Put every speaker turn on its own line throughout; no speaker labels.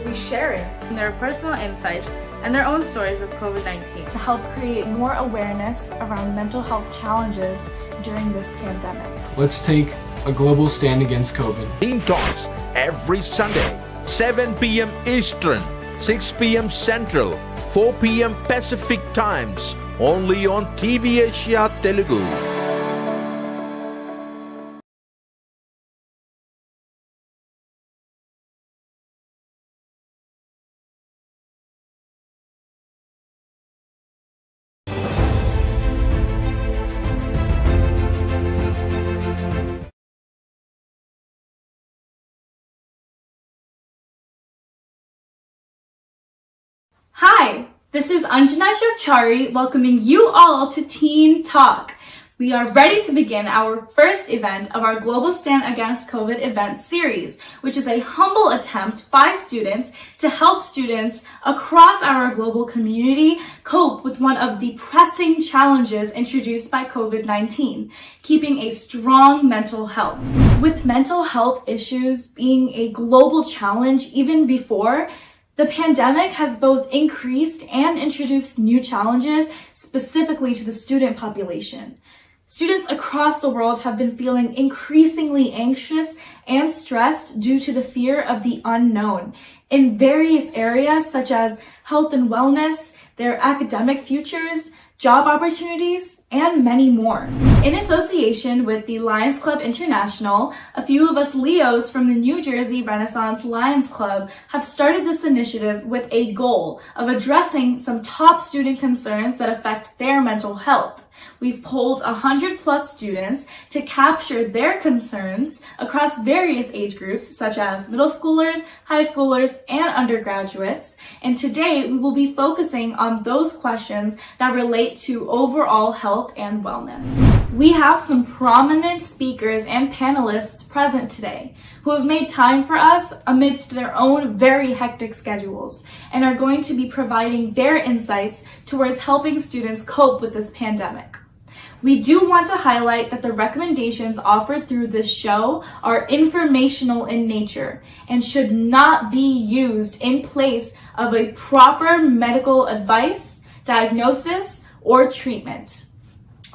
be sharing their personal insights and their own stories of COVID-19
to help create more awareness around mental health challenges during this pandemic.
Let's take a global stand against COVID.
Teen Talks every Sunday, 7 p.m. Eastern, 6 p.m. Central, 4 p.m. Pacific times, only on TVASIA Telugu.
Hi, this is 𝗧𝗘𝗡𝗡 𝗧𝗘𝗡𝗡 welcoming you all to Teen Talk. We are ready to begin our first event of our Global Stand Against COVID event series, which is a humble attempt by students to help students across our global community cope with one of the pressing challenges introduced by COVID-19, keeping a strong mental health. With mental health issues being a global challenge even before, the pandemic has both increased and introduced new challenges specifically to the student population. Students across the world have been feeling increasingly anxious and stressed due to the fear of the unknown in various areas such as health and wellness, their academic futures, job opportunities, and many more. In association with the Lions Club International, a few of us Leos from the New Jersey Renaissance Lions Club have started this initiative with a goal of addressing some top student concerns that affect their mental health. We've polled 100+ students to capture their concerns across various age groups such as middle schoolers, high schoolers, and undergraduates. And today we will be focusing on those questions that relate to overall health and wellness. We have some prominent speakers and panelists present today who have made time for us amidst their own very hectic schedules and are going to be providing their insights towards helping students cope with this pandemic. We do want to highlight that the recommendations offered through this show are informational in nature and should not be used in place of a proper medical advice, diagnosis, or treatment.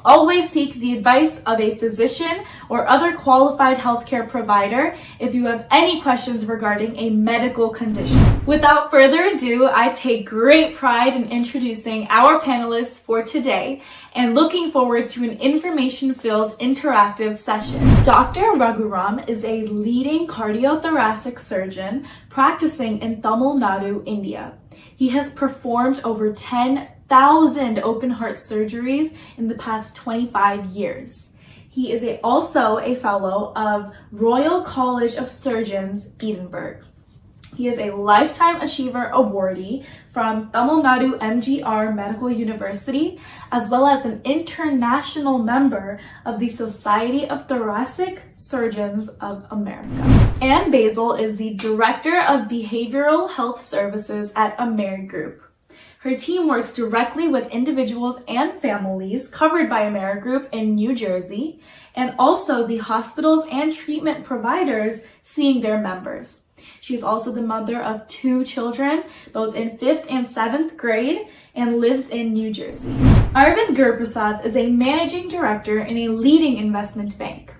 Always seek the advice of a physician or other qualified healthcare provider if you have any questions regarding a medical condition. Without further ado, I take great pride in introducing our panelists for today and looking forward to an information-filled interactive session. Dr. 𝗟𝗓𝗡 is a leading cardiothoracic surgeon practicing in Tamil Nadu, India. He has performed over 10,000 open heart surgeries in the past 25 years. He is also a fellow of Royal College of Surgeons, Edinburgh. He is a Lifetime Achiever Awardee from Tamil Nadu MGR Medical University, as well as an international member of the Society of Thoracic Surgeons of America. Anne Basil is the Director of Behavioral Health Services at AmeriGroup. Her team works directly with individuals and families covered by AmeriGroup in New Jersey, and also the hospitals and treatment providers seeing their members. She's also the mother of 2 children, both in 5th and 7th grade, and lives in New Jersey. 𝗟𝗓𝗡𝗡 is a managing director in a leading investment bank.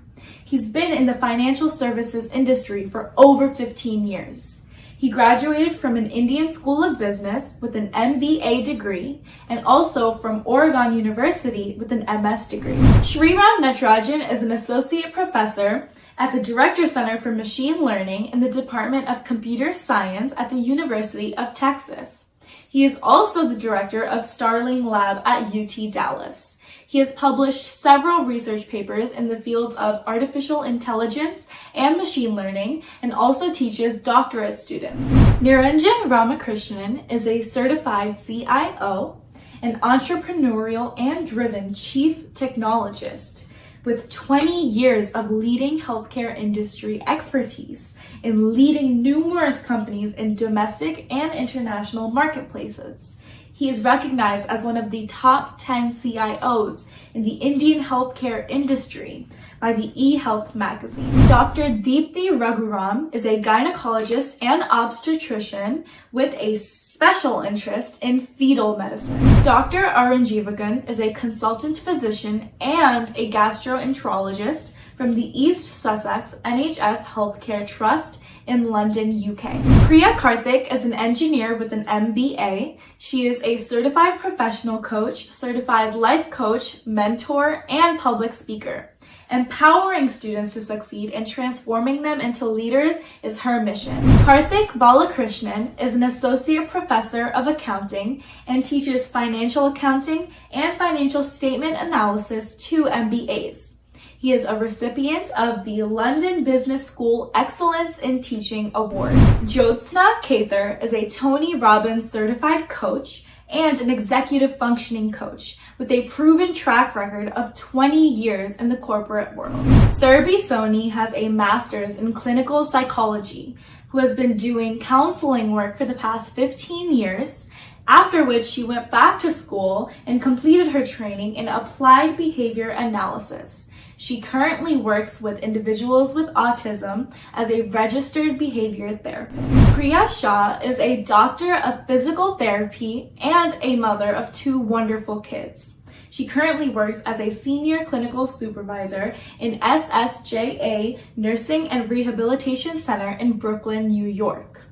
He's been in the financial services industry for over 15 years. He graduated from an Indian School of Business with an MBA degree and also from Oregon University with an MS degree. Sriram Natarajan is an associate professor at the Director Center for Machine Learning in the Department of Computer Science at the University of Texas. He is also the director of Starling Lab at UT Dallas. He has published several research papers in the fields of artificial intelligence and machine learning, and also teaches doctorate students. Niranjan Ramakrishnan is a certified CIO, an entrepreneurial and driven chief technologist with 20 years of leading healthcare industry expertise in leading numerous companies in domestic and international marketplaces. He is recognized as one of the top 10 CIOs in the Indian healthcare industry by the eHealth magazine. Dr. 𝗧𝗘𝗡 is a gynecologist and obstetrician with a special interest in fetal medicine. Dr. 𝗟𝗡𝗩𝗚 is a consultant physician and a gastroenterologist from the East Sussex NHS Healthcare Trust in London, UK. 𝗟𝗘𝗡 is an engineer with an MBA. She is a certified professional coach, certified life coach, mentor, and public speaker. Empowering students to succeed and transforming them into leaders is her mission. Karthik Balakrishnan is an associate professor of accounting and teaches financial accounting and financial statement analysis to MBAs. He is a recipient of the London Business School Excellence in Teaching Award. 𝗧𝗘𝗘𝗡 is a Tony Robbins certified coach and an executive functioning coach with a proven track record of 20 years in the corporate world. Surbhi Soni has a master's in clinical psychology, who has been doing counseling work for the past 15 years, after which she went back to school and completed her training in applied behavior analysis. She currently works with individuals with autism as a registered behavior therapist. Priya Shah is a doctor of physical therapy and a mother of 2 wonderful kids. She currently works as a senior clinical supervisor in SSJA Nursing and Rehabilitation Center in Brooklyn, New York.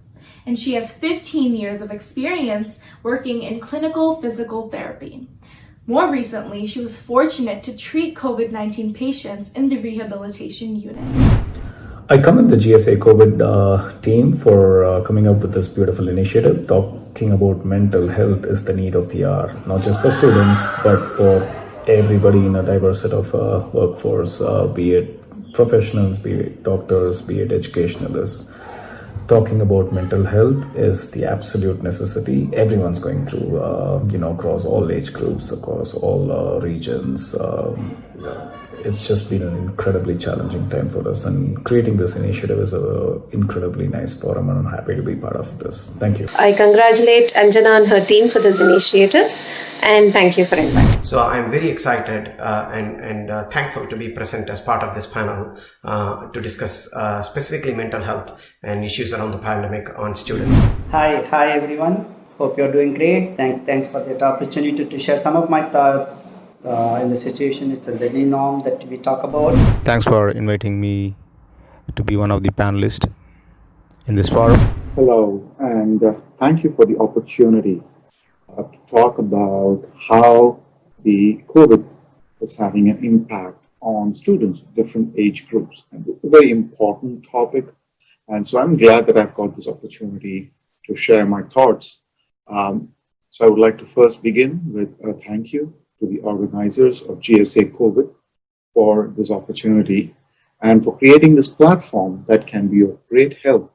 And she has 15 years of experience working in clinical physical therapy. More recently, she was fortunate to treat COVID-19 patients in the rehabilitation unit.
I commend the GSA COVID team for coming up with this beautiful initiative. Talking about mental health is the need of the hour, not just for students, but for everybody in a diverse set of workforce, be it professionals, be it doctors, be it educationalists. Talking about mental health is the absolute necessity. Everyone's going through, across all age groups, across all regions. It's just been an incredibly challenging time for us, and creating this initiative is an incredibly nice forum, and I'm happy to be part of this. Thank you.
I congratulate Anjana and her team for this initiative, and thank you for inviting.
So I'm very excited and thankful to be present as part of this panel to discuss specifically mental health and issues around the pandemic on students.
Hi everyone. Hope you're doing great. Thanks for that opportunity to share some of my thoughts in the situation. It's a daily norm that we talk about.
Thanks for inviting me to be one of the panelists in this forum.
Hello, and thank you for the opportunity to talk about how the COVID is having an impact on students of different age groups. And it's a very important topic, and so I'm glad that I've got this opportunity to share my thoughts. So I would like to first begin with a thank you to the organizers of GSA COVID for this opportunity and for creating this platform that can be of great help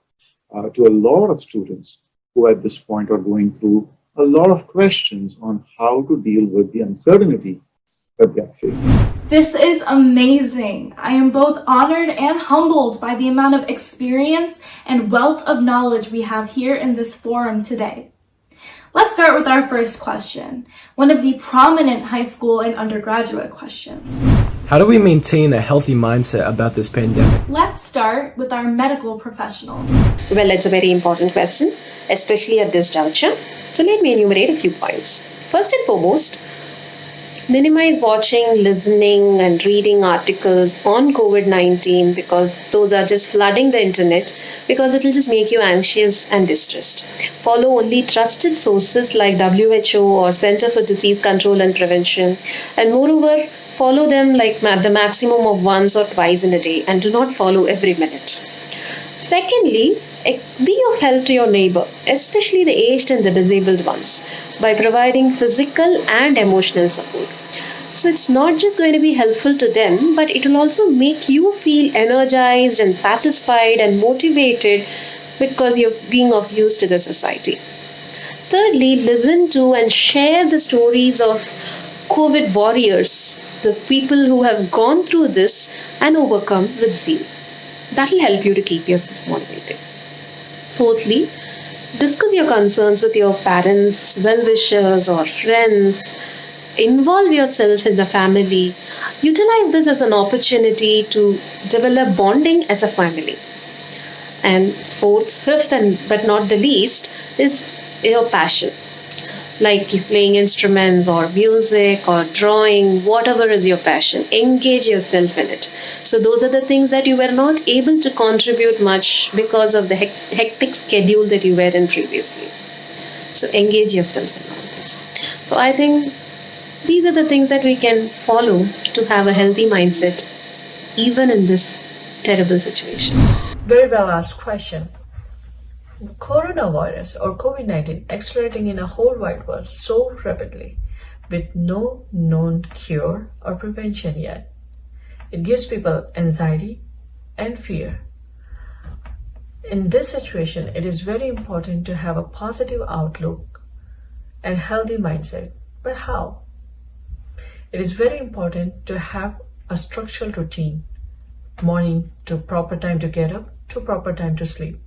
to a lot of students who at this point are going through a lot of questions on how to deal with the uncertainty that they are facing.
This is amazing. I am both honored and humbled by the amount of experience and wealth of knowledge we have here in this forum today. Let's start with our first question, one of the prominent high school and undergraduate questions.
How do we maintain a healthy mindset about this pandemic?
Let's start with our medical professionals.
Well, it's a very important question, especially at this juncture. So let me enumerate a few points. First and foremost, minimize watching, listening, and reading articles on COVID-19 because those are just flooding the internet, because it will just make you anxious and distressed. Follow only trusted sources like WHO or Center for Disease Control and Prevention, and moreover, follow them like the maximum of once or twice in a day, and do not follow every minute. Secondly, be of help to your neighbor, especially the aged and the disabled ones, by providing physical and emotional support. So it's not just going to be helpful to them, but it will also make you feel energized and satisfied and motivated because you're being of use to the society. Thirdly, listen to and share the stories of COVID warriors, the people who have gone through this and overcome with zeal. That will help you to keep yourself motivated. Fourthly, discuss your concerns with your parents, well-wishers or friends, involve yourself in the family. Utilize this as an opportunity to develop bonding as a family. And fifth, and but not the least, is your passion. Like playing instruments or music or drawing, whatever is your passion, engage yourself in it. So those are the things that you were not able to contribute much because of the hectic schedule that you were in previously. So engage yourself in all this. So I think these are the things that we can follow to have a healthy mindset, even in this terrible situation.
Very well asked question. Coronavirus or COVID-19 accelerating in a whole wide world so rapidly with no known cure or prevention yet. It gives people anxiety and fear. In this situation, it is very important to have a positive outlook and healthy mindset. But how? It is very important to have a structured routine. Morning to proper time to get up, to proper time to sleep.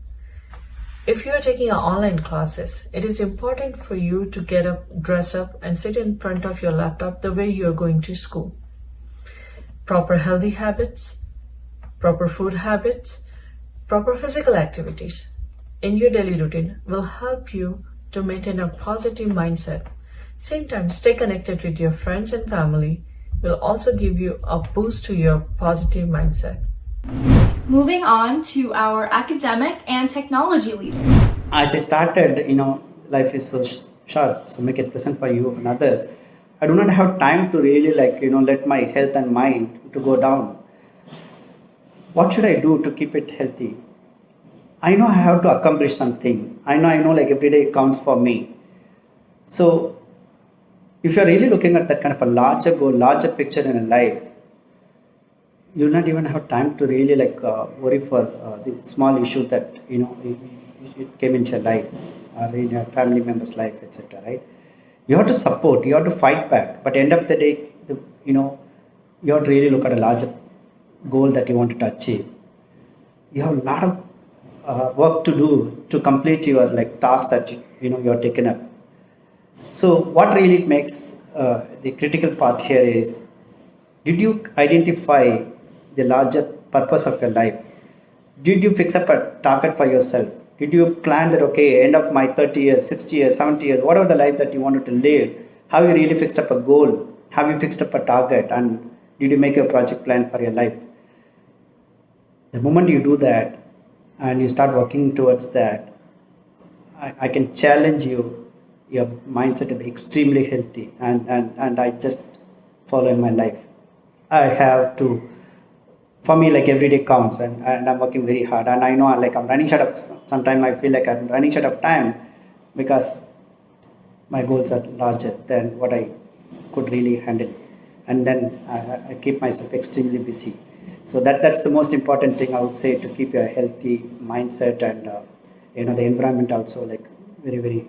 If you are taking online classes, it is important for you to get up, dress up, and sit in front of your laptop the way you are going to school. Proper healthy habits, proper food habits, proper physical activities in your daily routine will help you to maintain a positive mindset. Same time, stay connected with your friends and family will also give you a boost to your positive mindset.
Moving on to our academic and technology leaders.
As I started, life is so short, so make it pleasant for you and others. I do not have time to really let my health and mind to go down. What should I do to keep it healthy? I know I have to accomplish something. I know every day counts for me. So if you're really looking at that kind of a larger goal, larger picture in a life, you'll not even have time to really worry for the small issues that it came into your life or in your family member's life, etc. Right? You have to support, you have to fight back, but end of the day, you have to really look at a larger goal that you wanted to achieve. You have a lot of work to do to complete your task that you're taken up. So what really makes the critical part here is, did you identify the larger purpose of your life? Did you fix up a target for yourself? Did you plan that, okay, end of my 30 years, 60 years, 70 years, whatever the life that you wanted to live, have you really fixed up a goal? Have you fixed up a target? And did you make a project plan for your life? The moment you do that and you start working towards that, I can challenge you, your mindset to be extremely healthy, and I just follow in my life. I have to, for me, every day counts, and I'm working very hard, and I know I'm running short of, sometimes I feel like I'm running short of time because my goals are larger than what I could really handle, and then I keep myself extremely busy. So that's the most important thing I would say, to keep your healthy mindset, and the environment also very, very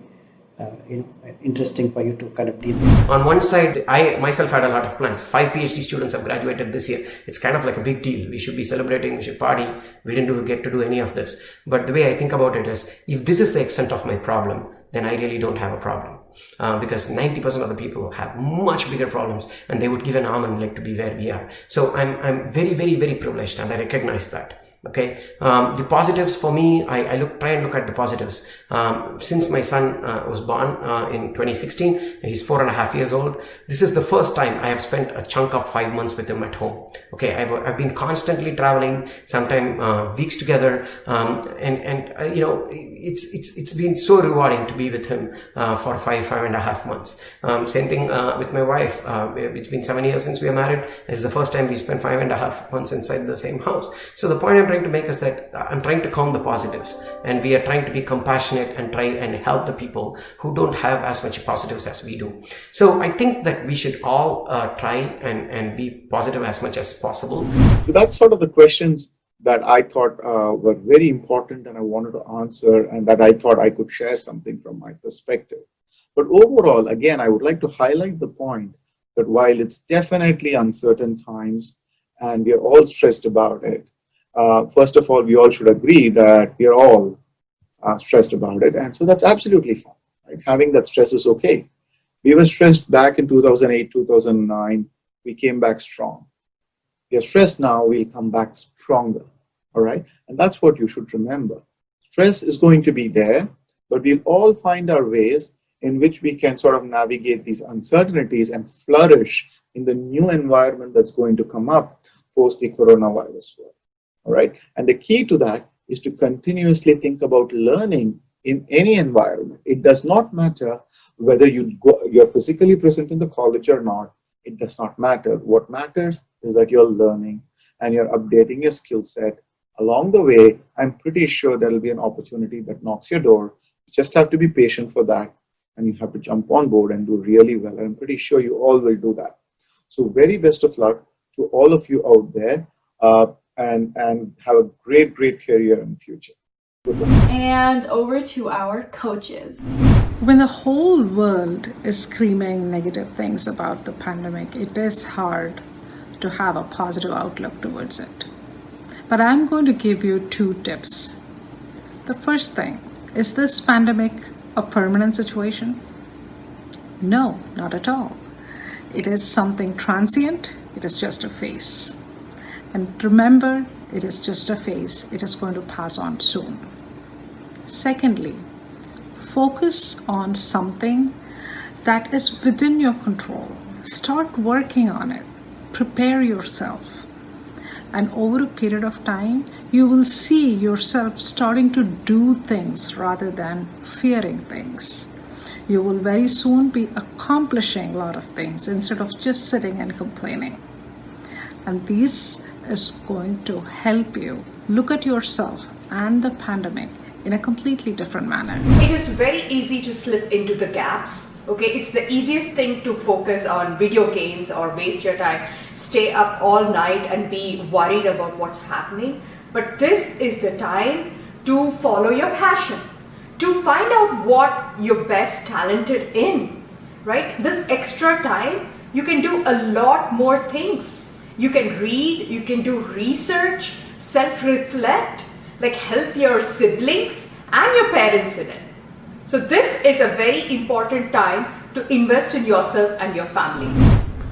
interesting for you to kind of deal with.
On one side, I myself had a lot of plans. 5 PhD students have graduated this year. It's kind of like a big deal. We should be celebrating, we should party. We didn't get to do any of this. But the way I think about it is, if this is the extent of my problem, then I really don't have a problem. Because 90% of the people have much bigger problems, and they would give an arm and leg to be where we are. So I'm very, very, very privileged, and I recognize that. Okay. The positives for me, I try and look at the positives. Since my son was born in 2016, he's 4.5 years old. This is the first time I have spent a chunk of 5 months with him at home. Okay, I've been constantly traveling, sometimes weeks together, it's been so rewarding to be with him for 5.5 months. Same thing with my wife. It's been 7 years since we are married. It's the first time we spent 5.5 months inside the same house. So the point I'm trying to make is that I'm trying to count the positives, and we are trying to be compassionate and try and help the people who don't have as much positives as we do. So I think that we should all try and be positive as much as possible.
So that's sort of the questions that I thought were very important and I wanted to answer, and that I thought I could share something from my perspective. But overall, again, I would like to highlight the point that while it's definitely uncertain times and we are all stressed about it, first of all, we all should agree that we are all stressed about it. And so that's absolutely fine. Right? Having that stress is okay. We were stressed back in 2008, 2009. We came back strong. We are stressed now, we'll come back stronger. All right? And that's what you should remember. Stress is going to be there, but we'll all find our ways in which we can sort of navigate these uncertainties and flourish in the new environment that's going to come up post the coronavirus world. All right? And the key to that is to continuously think about learning in any environment. It does not matter whether you're physically present in the college or not. It does not matter. What matters is that you're learning and you're updating your skill set. Along the way, I'm pretty sure there'll be an opportunity that knocks your door. You just have to be patient for that, and you have to jump on board and do really well. I'm pretty sure you all will do that. So very best of luck to all of you out there, and have a great career in the future. Good luck.
And over to our coaches.
When the whole world is screaming negative things about the pandemic, it is hard to have a positive outlook towards it. But I'm going to give you 2 tips. The first thing, is this pandemic a permanent situation? No, not at all. It is something transient. It is just a phase. And remember, it is just a phase. It is going to pass on soon. Secondly, focus on something that is within your control. Start working on it. Prepare yourself. And over a period of time, you will see yourself starting to do things rather than fearing things. You will very soon be accomplishing a lot of things instead of just sitting and complaining. And this is going to help you look at yourself and the pandemic in a completely different manner.
It is very easy to slip into the gaps. Okay, it's the easiest thing to focus on video games or waste your time, stay up all night and be worried about what's happening. But this is the time to follow your passion, to find out what you're best talented in, right? This extra time, you can do a lot more things. You can read, you can do research, self-reflect, like help your siblings and your parents in it. So this is a very important time to invest in yourself and your family.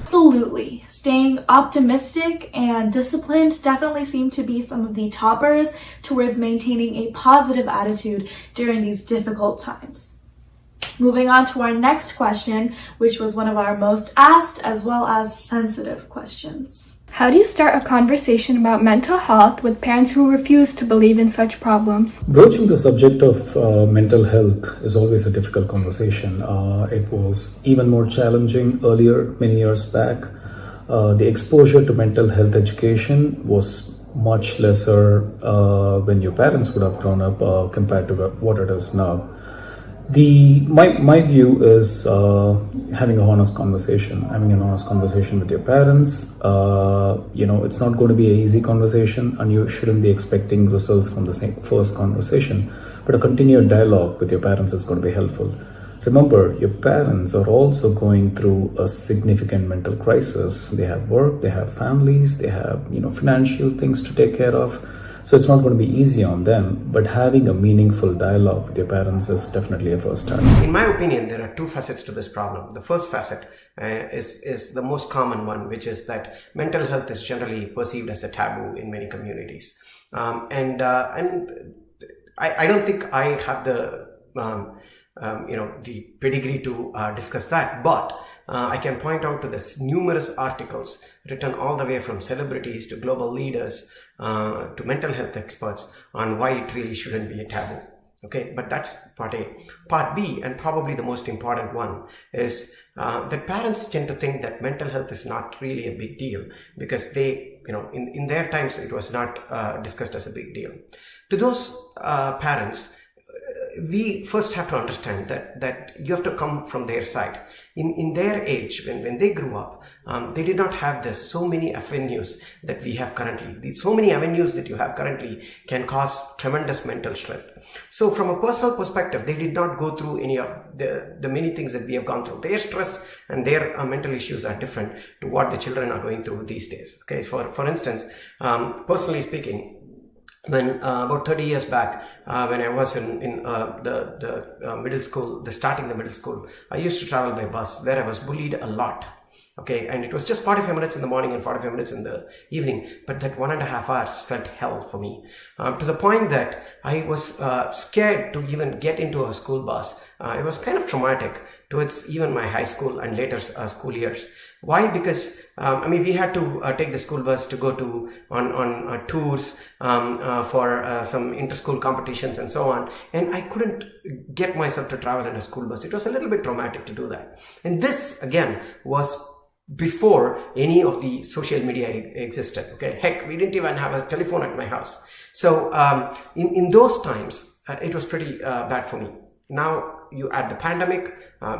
Absolutely. Staying optimistic and disciplined definitely seem to be some of the toppers towards maintaining a positive attitude during these difficult times. Moving on to our next question, which was one of our most asked as well as sensitive questions.
How do you start a conversation about mental health with parents who refuse to believe in such problems?
Broaching the subject of mental health is always a difficult conversation. It was even more challenging earlier, many years back. The exposure to mental health education was much lesser when your parents would have grown up compared to what it is now. My view is having an honest conversation with your parents. It's not going to be an easy conversation, and you shouldn't be expecting results from the first conversation. But a continued dialogue with your parents is going to be helpful. Remember, your parents are also going through a significant mental crisis. They have work, they have families, they have financial things to take care of. So it's not going to be easy on them, but having a meaningful dialogue with your parents is definitely a first step.
In my opinion, there are 2 facets to this problem. The first facet is the most common one, which is that mental health is generally perceived as a taboo in many communities. And I don't think I have the pedigree to discuss that, but I can point out to this numerous articles written all the way from celebrities to global leaders to mental health experts on why it really shouldn't be a taboo. Okay, but that's part A. Part B, and probably the most important one, is that parents tend to think that mental health is not really a big deal because they, in their times it was not discussed as a big deal. To those parents, we first have to understand that you have to come from their side. In their age, when they grew up, they did not have so many avenues that we have currently. So many avenues that you have currently can cause tremendous mental strength. So from a personal perspective, they did not go through any of the many things that we have gone through. Their stress and their mental issues are different to what the children are going through these days. Okay, for instance, personally speaking, when about 30 years back, when I was in the middle school, starting the middle school, I used to travel by bus where I was bullied a lot. Okay, and it was just 45 minutes in the morning and 45 minutes in the evening, but that 1.5 hours felt hell for me, to the point that I was scared to even get into a school bus. It was kind of traumatic towards even my high school and later school years. Why? Because we had to take the school bus to go to on tours for some inter-school competitions and so on, and I couldn't get myself to travel in a school bus. It was a little bit traumatic to do that, and this again was before any of the social media existed. Okay, heck, we didn't even have a telephone at my house. So in those times, it was pretty bad for me. Now you add the pandemic,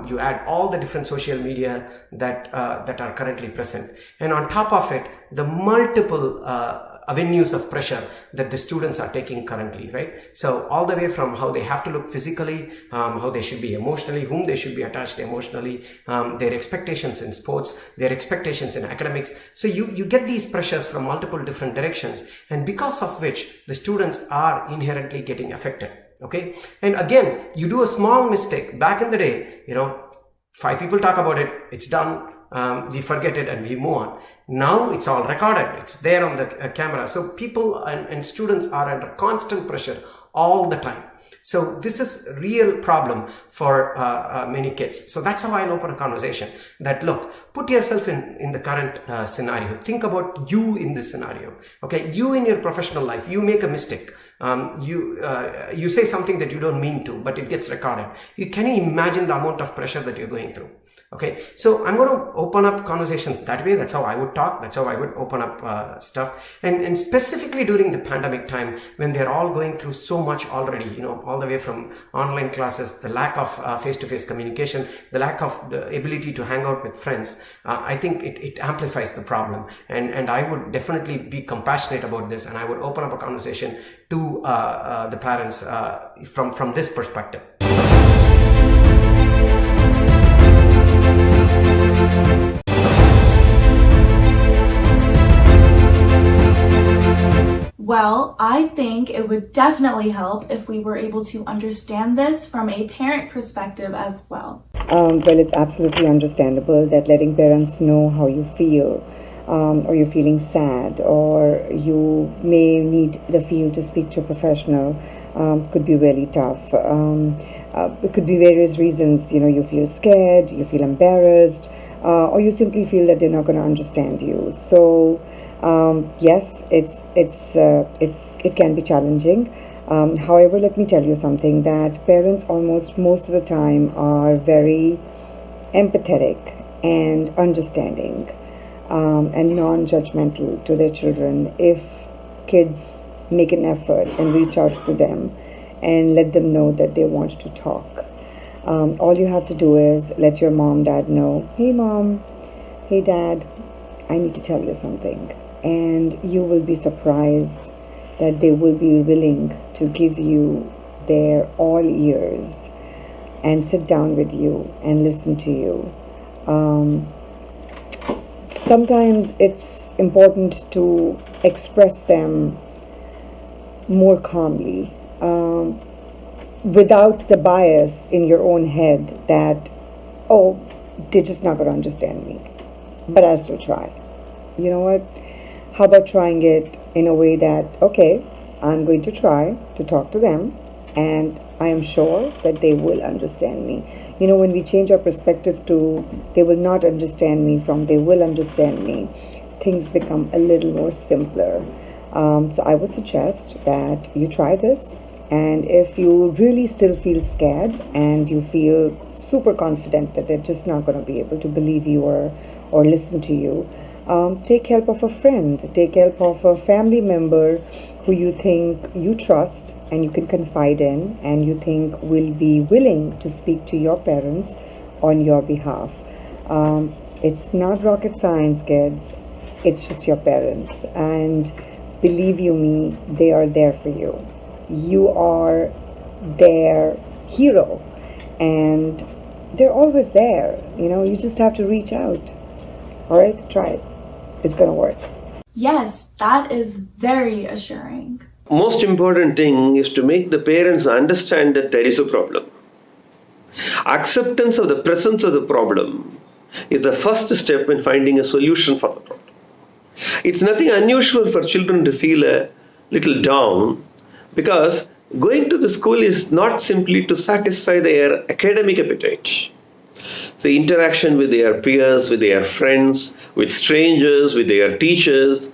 you add all the different social media that are currently present, and on top of it, the multiple avenues of pressure that the students are taking currently, right? So all the way from how they have to look physically, how they should be emotionally, whom they should be attached emotionally, their expectations in sports, their expectations in academics. So you get these pressures from multiple different directions, and because of which the students are inherently getting affected. Okay, and again, you do a small mistake. Back in the day, 5 people talk about it, it's done, we forget it and we move on. Now it's all recorded, it's there on the camera. So people and students are under constant pressure all the time. So this is a real problem for many kids. So that's how I'll open a conversation that, look, put yourself in the current scenario. Think about you in this scenario. Okay, you in your professional life, you make a mistake. You say something that you don't mean to, but it gets recorded. Can you imagine the amount of pressure that you're going through? Okay, so I'm going to open up conversations that way. That's how I would talk. That's how I would open up stuff. And specifically during the pandemic time, when they're all going through so much already, all the way from online classes, the lack of face-to-face communication, the lack of the ability to hang out with friends, I think it amplifies the problem. And I would definitely be compassionate about this, and I would open up a conversation to the parents from this perspective.
Well, I think it would definitely help if we were able to understand this from a parent perspective as well.
Well, it's absolutely understandable that letting parents know how you feel, or you're feeling sad, or you may need the field to speak to a professional, could be really tough. It could be various reasons. You feel scared, you feel embarrassed, or you simply feel that they're not going to understand you. So yes, it can be challenging. However, let me tell you something, that parents almost most of the time are very empathetic and understanding and non-judgmental to their children. If kids make an effort and reach out to them and let them know that they want to talk, all you have to do is let your mom, dad know, hey mom, hey dad, I need to tell you something. And you will be surprised that they will be willing to give you their all ears and sit down with you and listen to you. Sometimes it's important to express them more calmly, without the bias in your own head that, oh, they're just not going to understand me, but I'll still try. You know what? How about trying it in a way that, okay, I'm going to try to talk to them, and I am sure that they will understand me. When we change our perspective to they will not understand me from they will understand me, things become a little more simpler. So I would suggest that you try this, and if you really still feel scared and you feel super confident that they're just not going to be able to believe you or listen to you, take help of a friend, take help of a family member who you think you trust and you can confide in and you think will be willing to speak to your parents on your behalf. It's not rocket science, kids. It's just your parents. And believe you me, they are there for you. You are their hero and they're always there. You just have to reach out. All right, try it. It's going to work.
Yes, that is very assuring.
most important thing is to make the parents understand that there is a problem. Acceptance of the presence of the problem is the first step in finding a solution for the problem. It's nothing unusual for children to feel a little down, because going to the school is not simply to satisfy their academic appetite. The interaction with their peers, with their friends, with strangers, with their teachers,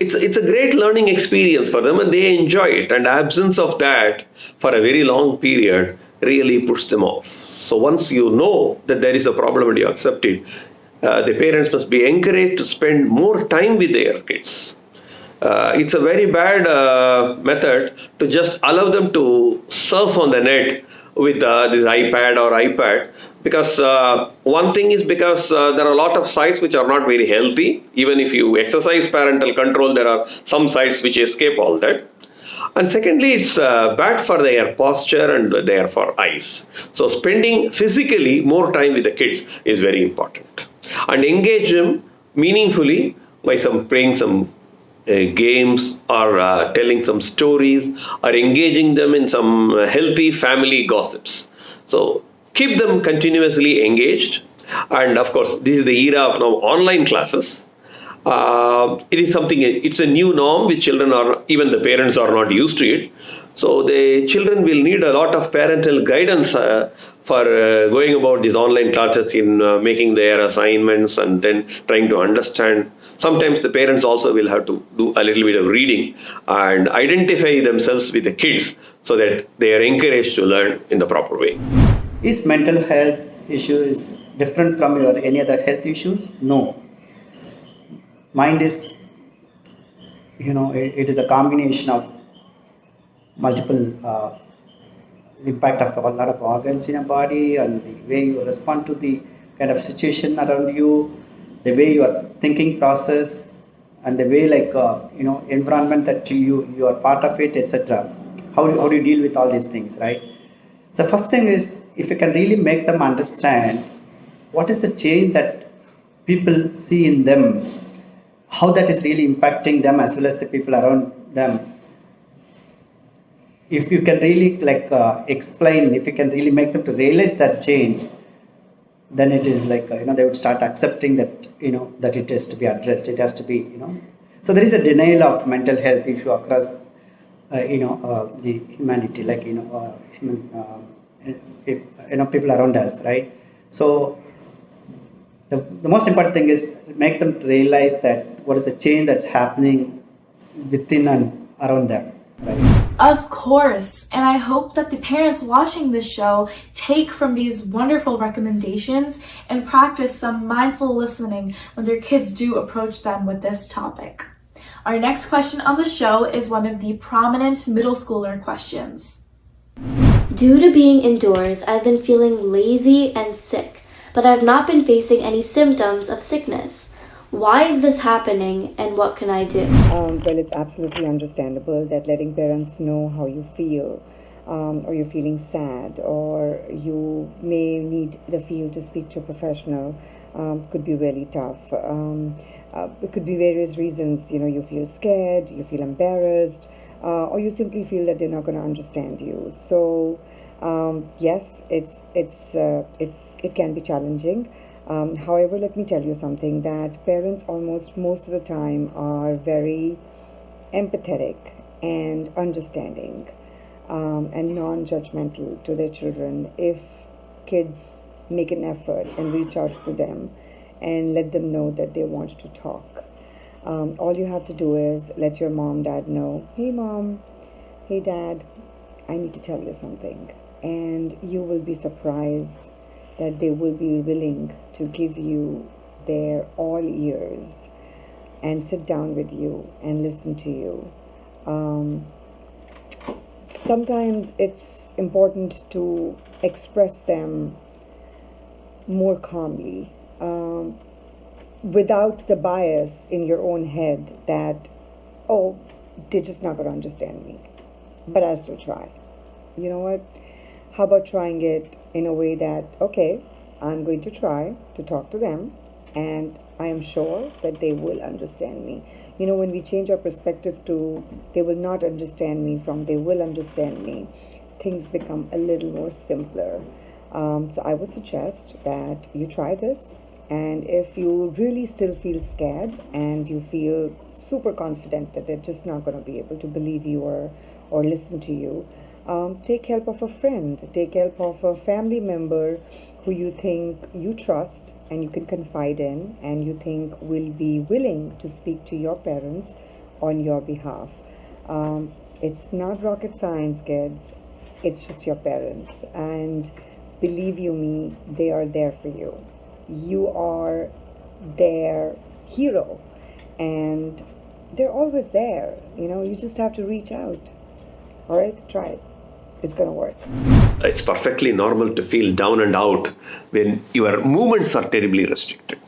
it's a great learning experience for them and they enjoy it, and absence of that for a very long period really puts them off. So once you know that there is a problem and you accept it, the parents must be encouraged to spend more time with their kids. It's a very bad method to just allow them to surf on the net with this iPad or iPad, because one thing is because there are a lot of sites which are not very healthy. Even if you exercise parental control, there are some sites which escape all that. And secondly, it's bad for their posture and therefore eyes. So spending physically more time with the kids is very important. And engage them meaningfully by playing some games or telling some stories or engaging them in some healthy family gossips. So keep them continuously engaged. And of course, this is the era of now online classes. It is something, it's a new norm which children are, even the parents are not used to it. So the children will need a lot of parental guidance for going about these online classes in making their assignments and then trying to understand. Sometimes the parents also will have to do a little bit of reading and identify themselves with the kids so that they are encouraged to learn in the proper way.
Is mental health issue is different from your any other health issues? No. Mind is, it is a combination of multiple impact of a lot of organs in your body, and the way you respond to the kind of situation around you, the way your thinking process, and the way environment that you are part of it, etc. How do you deal with all these things, right? So first thing is, if you can really make them understand what is the change that people see in them, how that is really impacting them as well as the people around them. If you can really explain, if you can really make them to realize that change, then it is they would start accepting that, that it has to be addressed. It has to be, So there is a denial of mental health issue across, the humanity, people around us, right? So the most important thing is make them realize that what is the change that's happening within and around them. Right?
Of course, and I hope that the parents watching this show take from these wonderful recommendations and practice some mindful listening when their kids do approach them with this topic. Our next question on the show is one of the prominent middle schooler questions.
Due to being indoors, I've been feeling lazy and sick, but I've not been facing any symptoms of sickness. Why is this happening and what can I do?
Well, it's absolutely understandable that letting parents know how you feel, or you're feeling sad, or you may need the field to speak to a professional, could be really tough. It could be various reasons, you feel scared, you feel embarrassed, or you simply feel that they're not going to understand you. So yes, it can be challenging. However, let me tell you something, that parents almost most of the time are very empathetic and understanding and non-judgmental to their children if kids make an effort and reach out to them and let them know that they want to talk. All you have to do is let your mom, dad know, hey mom, hey dad, I need to tell you something. And you will be surprised that they will be willing to give you their all ears and sit down with you and listen to you. Sometimes it's important to express them more calmly, without the bias in your own head that, oh, they're just not going to understand me, but I'll still try. You know what? How about trying it in a way that, okay, I'm going to try to talk to them and I am sure that they will understand me. when we change our perspective to they will not understand me from they will understand me, things become a little more simpler. So I would suggest that you try this, and if you really still feel scared and you feel super confident that they're just not going to be able to believe you or listen to you, take help of a friend, take help of a family member who you think you trust and you can confide in and you think will be willing to speak to your parents on your behalf. It's not rocket science, kids. It's just your parents. And believe you me, they are there for you. You are their hero and they're always there. You just have to reach out. All right, try it. It's going to work.
It's perfectly normal to feel down and out when your movements are terribly restricted.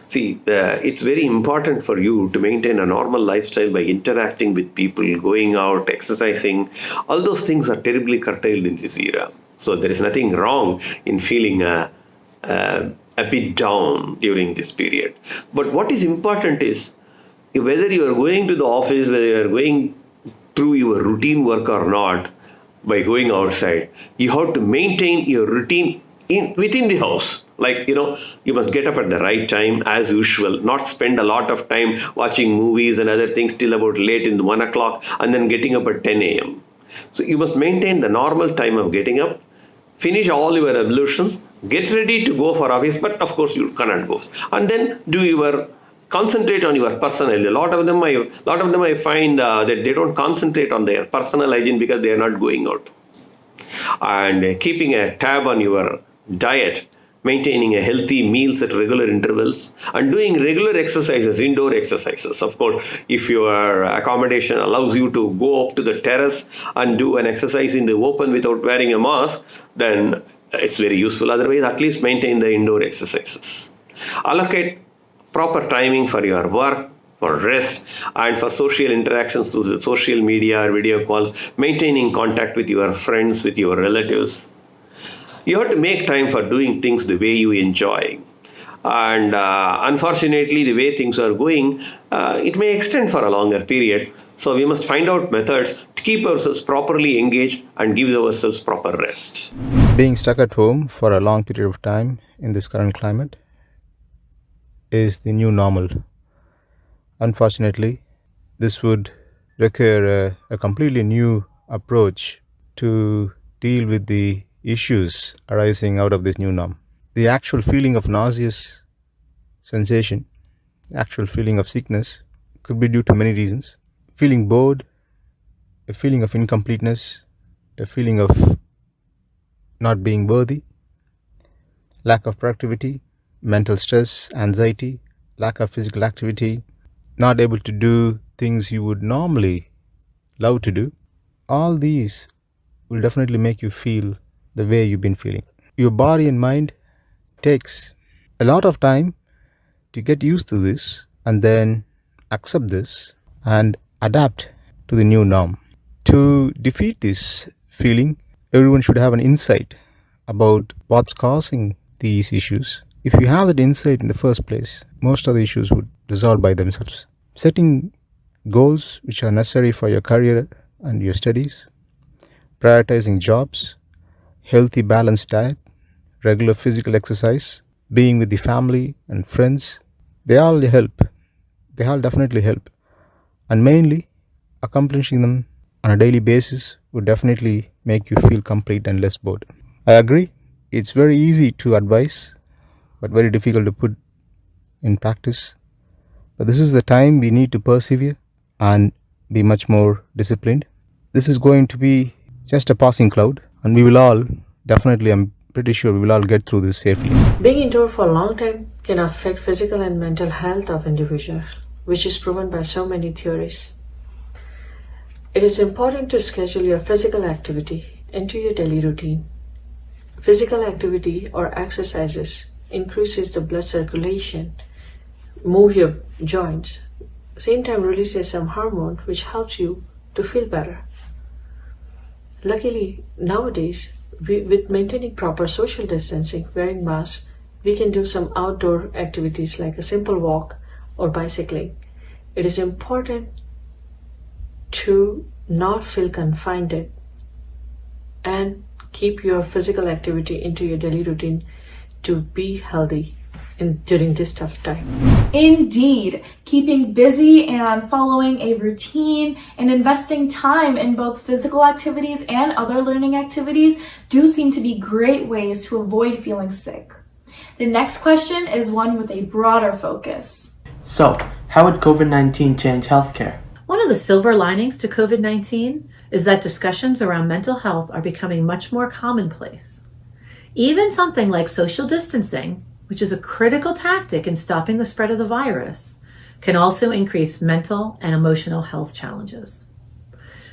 See, it's very important for you to maintain a normal lifestyle by interacting with people, going out, exercising. All those things are terribly curtailed in this era. So there is nothing wrong in feeling a bit down during this period. But what is important is whether you are going to the office, whether you are going through your routine work or not, by going outside, you have to maintain your routine within the house. Like, you must get up at the right time as usual, not spend a lot of time watching movies and other things till about late in the 1 o'clock and then getting up at 10 a.m. So you must maintain the normal time of getting up, finish all your ablutions, get ready to go for office, but of course you cannot go. And then concentrate on your personal health. A lot of them I find that they don't concentrate on their personal hygiene because they are not going out. And keeping a tab on your diet, maintaining a healthy meals at regular intervals, and doing regular exercises, indoor exercises. Of course, if your accommodation allows you to go up to the terrace and do an exercise in the open without wearing a mask, then it's very useful. Otherwise, at least maintain the indoor exercises. Allocate proper timing for your work, for rest, and for social interactions through the social media or video call, maintaining contact with your friends, with your relatives. You have to make time for doing things the way you enjoy. And unfortunately, the way things are going, it may extend for a longer period. So we must find out methods to keep ourselves properly engaged and give ourselves proper rest.
Being stuck at home for a long period of time in this current climate is the new normal. Unfortunately, this would require a completely new approach to deal with the issues arising out of this new norm. The actual feeling of nauseous sensation, actual feeling of sickness could be due to many reasons. Feeling bored, a feeling of incompleteness, a feeling of not being worthy, lack of productivity, mental stress, anxiety, lack of physical activity, not able to do things you would normally love to do. All these will definitely make you feel the way you've been feeling. Your body and mind takes a lot of time to get used to this and then accept this and adapt to the new norm. To defeat this feeling, everyone should have an insight about what's causing these issues. If you have that insight in the first place, most of the issues would resolve by themselves. Setting goals which are necessary for your career and your studies, prioritizing jobs, healthy balanced diet, regular physical exercise, being with the family and friends, they all help. They all definitely help. And mainly, accomplishing them on a daily basis would definitely make you feel complete and less bored. I agree, it's very easy to advise, but very difficult to put in practice. But this is the time we need to persevere and be much more disciplined. This is going to be just a passing cloud, and we will all, definitely, I'm pretty sure we will all get through this safely.
Being indoors for a long time can affect physical and mental health of individuals, which is proven by so many theories. It is important to schedule your physical activity into your daily routine. Physical activity or exercises increases the blood circulation, move your joints, same time releases some hormone which helps you to feel better. Luckily, nowadays, with maintaining proper social distancing, wearing masks, we can do some outdoor activities like a simple walk or bicycling. It is important to not feel confined and keep your physical activity into your daily routine to be healthy during this tough time.
Indeed, keeping busy and following a routine and investing time in both physical activities and other learning activities do seem to be great ways to avoid feeling sick. The next question is one with a broader focus.
So, how would COVID-19 change healthcare?
One of the silver linings to COVID-19 is that discussions around mental health are becoming much more commonplace. Even something like social distancing, which is a critical tactic in stopping the spread of the virus, can also increase mental and emotional health challenges.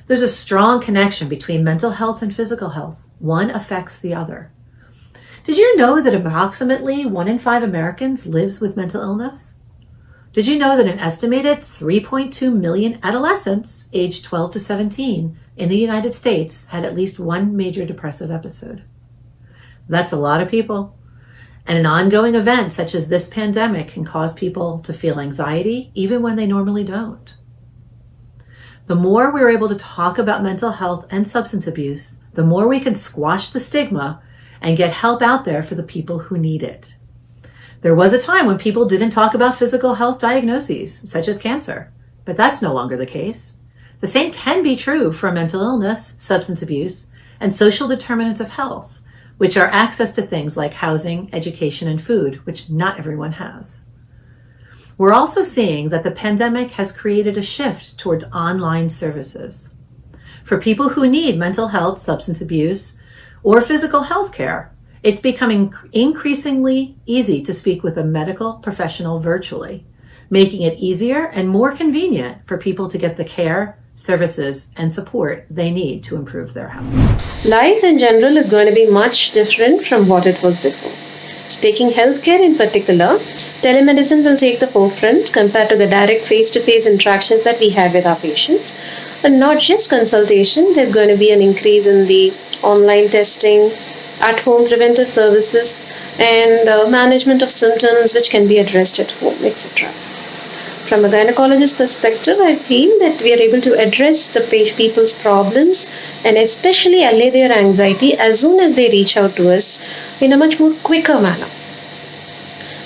There's a strong connection between mental health and physical health. One affects the other. Did you know that approximately 1 in 5 Americans lives with mental illness? Did you know that an estimated 3.2 million adolescents aged 12 to 17 in the United States had at least one major depressive episode? That's a lot of people. And an ongoing event such as this pandemic can cause people to feel anxiety even when they normally don't. The more we're able to talk about mental health and substance abuse, the more we can squash the stigma and get help out there for the people who need it. There was a time when people didn't talk about physical health diagnoses, such as cancer, but that's no longer the case. The same can be true for mental illness, substance abuse, and social determinants of health, which are access to things like housing, education, and food, which not everyone has. We're also seeing that the pandemic has created a shift towards online services. For people who need mental health, substance abuse, or physical health care, it's becoming increasingly easy to speak with a medical professional virtually, making it easier and more convenient for people to get the care, services, and support they need to improve their health.
Life in general is going to be much different from what it was before. So taking healthcare in particular, telemedicine will take the forefront compared to the direct face-to-face interactions that we have with our patients. And not just consultation, there's going to be an increase in the online testing, at-home preventive services, and management of symptoms which can be addressed at home, etc. From a gynecologist perspective, I feel that we are able to address the people's problems and especially allay their anxiety as soon as they reach out to us in a much more quicker manner.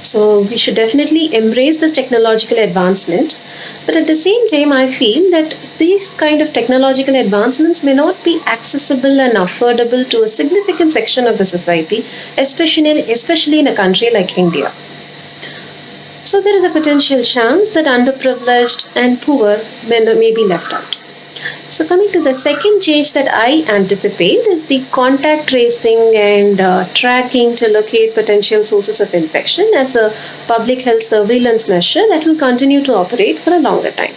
So we should definitely embrace this technological advancement, but at the same time I feel that these kind of technological advancements may not be accessible and affordable to a significant section of the society, especially in a country like India. So there is a potential chance that underprivileged and poor may be left out. So coming to the second change that I anticipate is the contact tracing and tracking to locate potential sources of infection as a public health surveillance measure that will continue to operate for a longer time.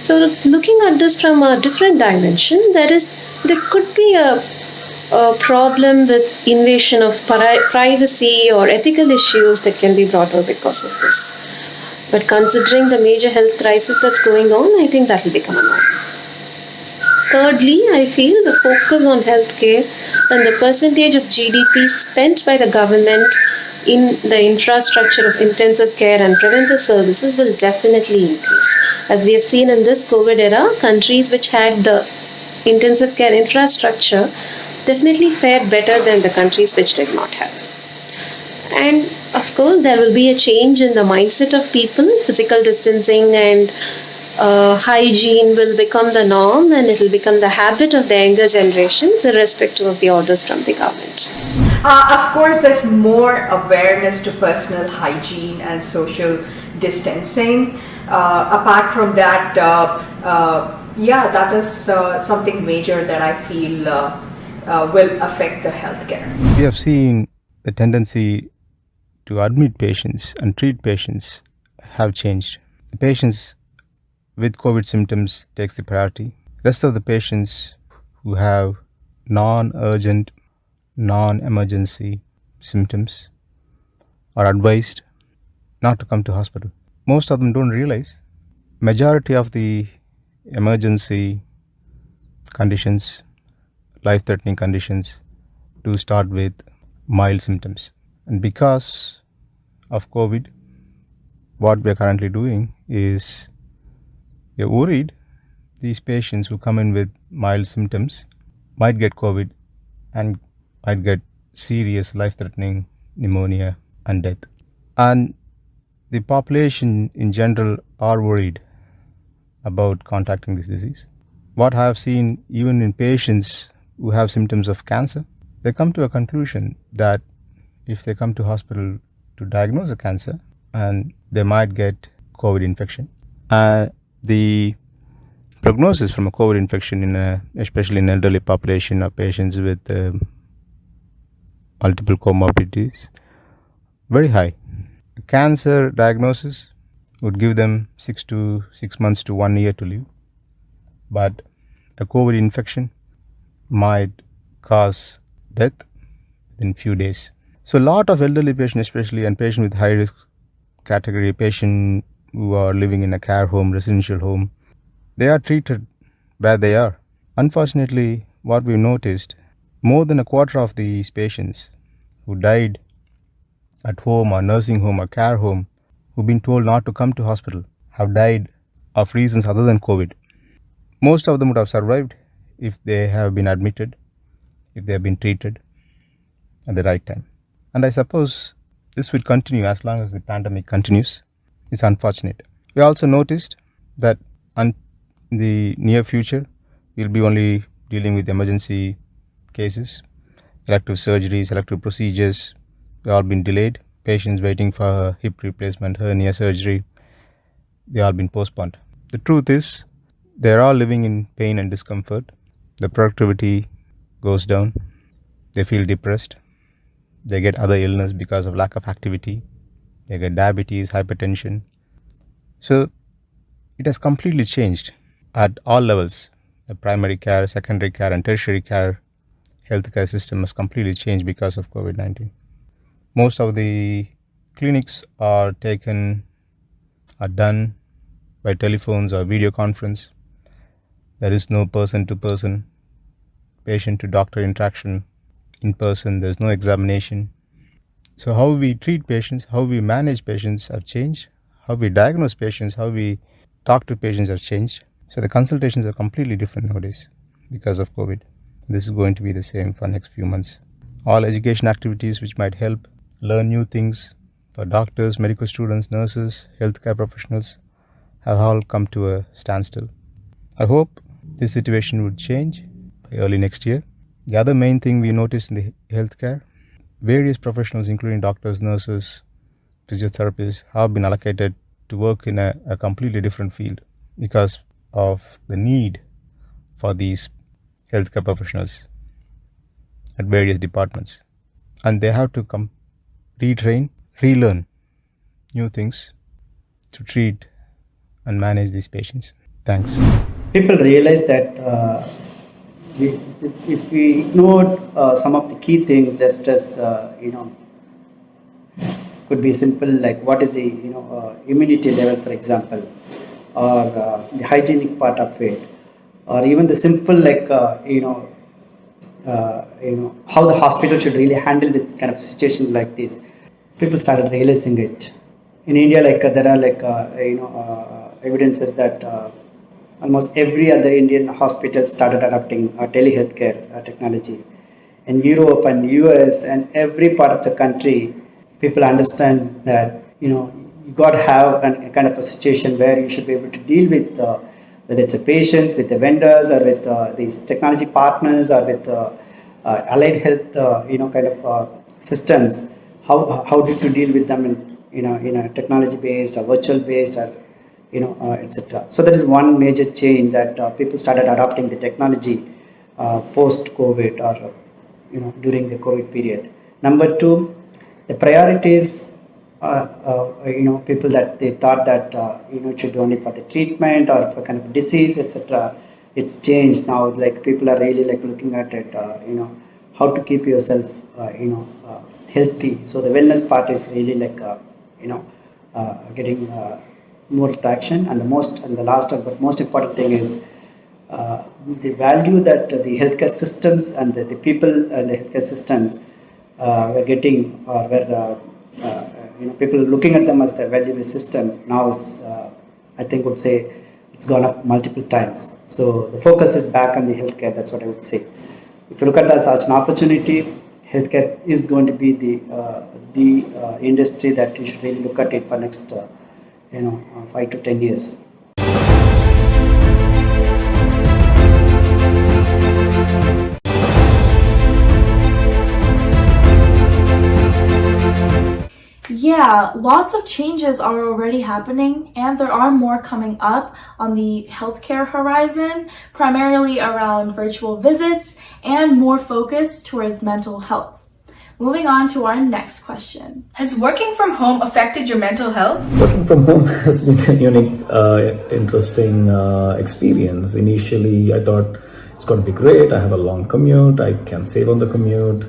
So looking at this from a different dimension, there could be a problem with invasion of privacy or ethical issues that can be brought up because of this. But considering the major health crisis that's going on, I think that will become a norm. Thirdly, I feel the focus on healthcare and the percentage of GDP spent by the government in the infrastructure of intensive care and preventive services will definitely increase. As we have seen in this COVID era, countries which had the intensive care infrastructure definitely fared better than the countries which did not have. And of course, there will be a change in the mindset of people. Physical distancing and hygiene will become the norm, and it will become the habit of the younger generation, irrespective of the orders from the government.
Of course, there's more awareness to personal hygiene and social distancing. Apart from that, that is something major that I feel will affect the healthcare.
We have seen the tendency to admit patients and treat patients have changed. The patients with COVID symptoms takes the priority. Rest of the patients who have non-urgent, non-emergency symptoms are advised not to come to hospital. Most of them don't realize majority of the emergency conditions, life-threatening conditions, do start with mild symptoms. And because of COVID, what we are currently doing is We are worried these patients who come in with mild symptoms might get COVID and might get serious life-threatening pneumonia and death. And the population in general are worried about contracting this disease. What I have seen even in patients who have symptoms of cancer, they come to a conclusion that if they come to hospital to diagnose a cancer, and they might get COVID infection. The prognosis from a COVID infection, especially in elderly population or patients with multiple comorbidities, very high. A cancer diagnosis would give them 6 months to 1 year to live, but a COVID infection might cause death within few days. So a lot of elderly patients, especially, and patients with high risk category, patients who are living in a care home, residential home, they are treated where they are. Unfortunately, what we noticed, more than a quarter of these patients who died at home or nursing home or care home, who've been told not to come to hospital, have died of reasons other than COVID. Most of them would have survived if they have been admitted, if they have been treated at the right time. And I suppose this will continue as long as the pandemic continues. It's unfortunate. We also noticed that in the near future, we'll be only dealing with emergency cases, elective surgeries, elective procedures. They all been delayed. Patients waiting for hip replacement, hernia surgery, they all been postponed. The truth is, they're all living in pain and discomfort. The productivity goes down. They feel depressed. They get other illness because of lack of activity. They get diabetes, hypertension. So it has completely changed at all levels. The primary care, secondary care, and tertiary care healthcare system has completely changed because of COVID-19. Most of the clinics are done by telephones or video conference. There is no person-to-person, patient-to-doctor interaction in person. There's no examination. So how we treat patients, how we manage patients have changed. How we diagnose patients, how we talk to patients have changed. So the consultations are completely different nowadays because of COVID. This is going to be the same for next few months. All education activities which might help learn new things for doctors, medical students, nurses, healthcare professionals have all come to a standstill. I hope this situation would change by early next year. The other main thing we noticed in the healthcare, various professionals including doctors, nurses, physiotherapists have been allocated to work in a completely different field because of the need for these healthcare professionals at various departments. And they have to retrain, relearn new things to treat and manage these patients. Thanks.
People realize that if we ignored some of the key things, just as could be simple, like what is the immunity level, for example, or the hygienic part of it, or even the simple like how the hospital should really handle with kind of situations like this. People started realizing it. In India, like there are like evidences that almost every other Indian hospital started adopting telehealthcare technology. In Europe and the US and every part of the country, people understand that you got to have a kind of a situation where you should be able to deal with whether it's a patients, with the vendors, or with these technology partners, or with allied health kind of systems. How to deal with them in a technology based or virtual based or etc. So that is one major change that people started adopting the technology post COVID or during the COVID period. Number two, the priorities people that they thought that it should be only for the treatment or for kind of disease, etc. It's changed now. Like people are really like looking at it, how to keep yourself healthy. So the wellness part is really like getting more traction. And the last but most important thing is the value that the healthcare systems and the people and the healthcare systems were getting, or were people looking at them as the value system now is, I think would say, it's gone up multiple times. So the focus is back on the healthcare. That's what I would say. If you look at that as an opportunity, healthcare is going to be the industry that you should really look at it for next 5 to 10 years.
Yeah, lots of changes are already happening, and there are more coming up on the healthcare horizon, primarily around virtual visits and more focus towards mental health. Moving on to our next question.
Has working from home affected your mental health?
Working from home has been a unique, interesting experience. Initially, I thought it's going to be great. I have a long commute. I can save on the commute.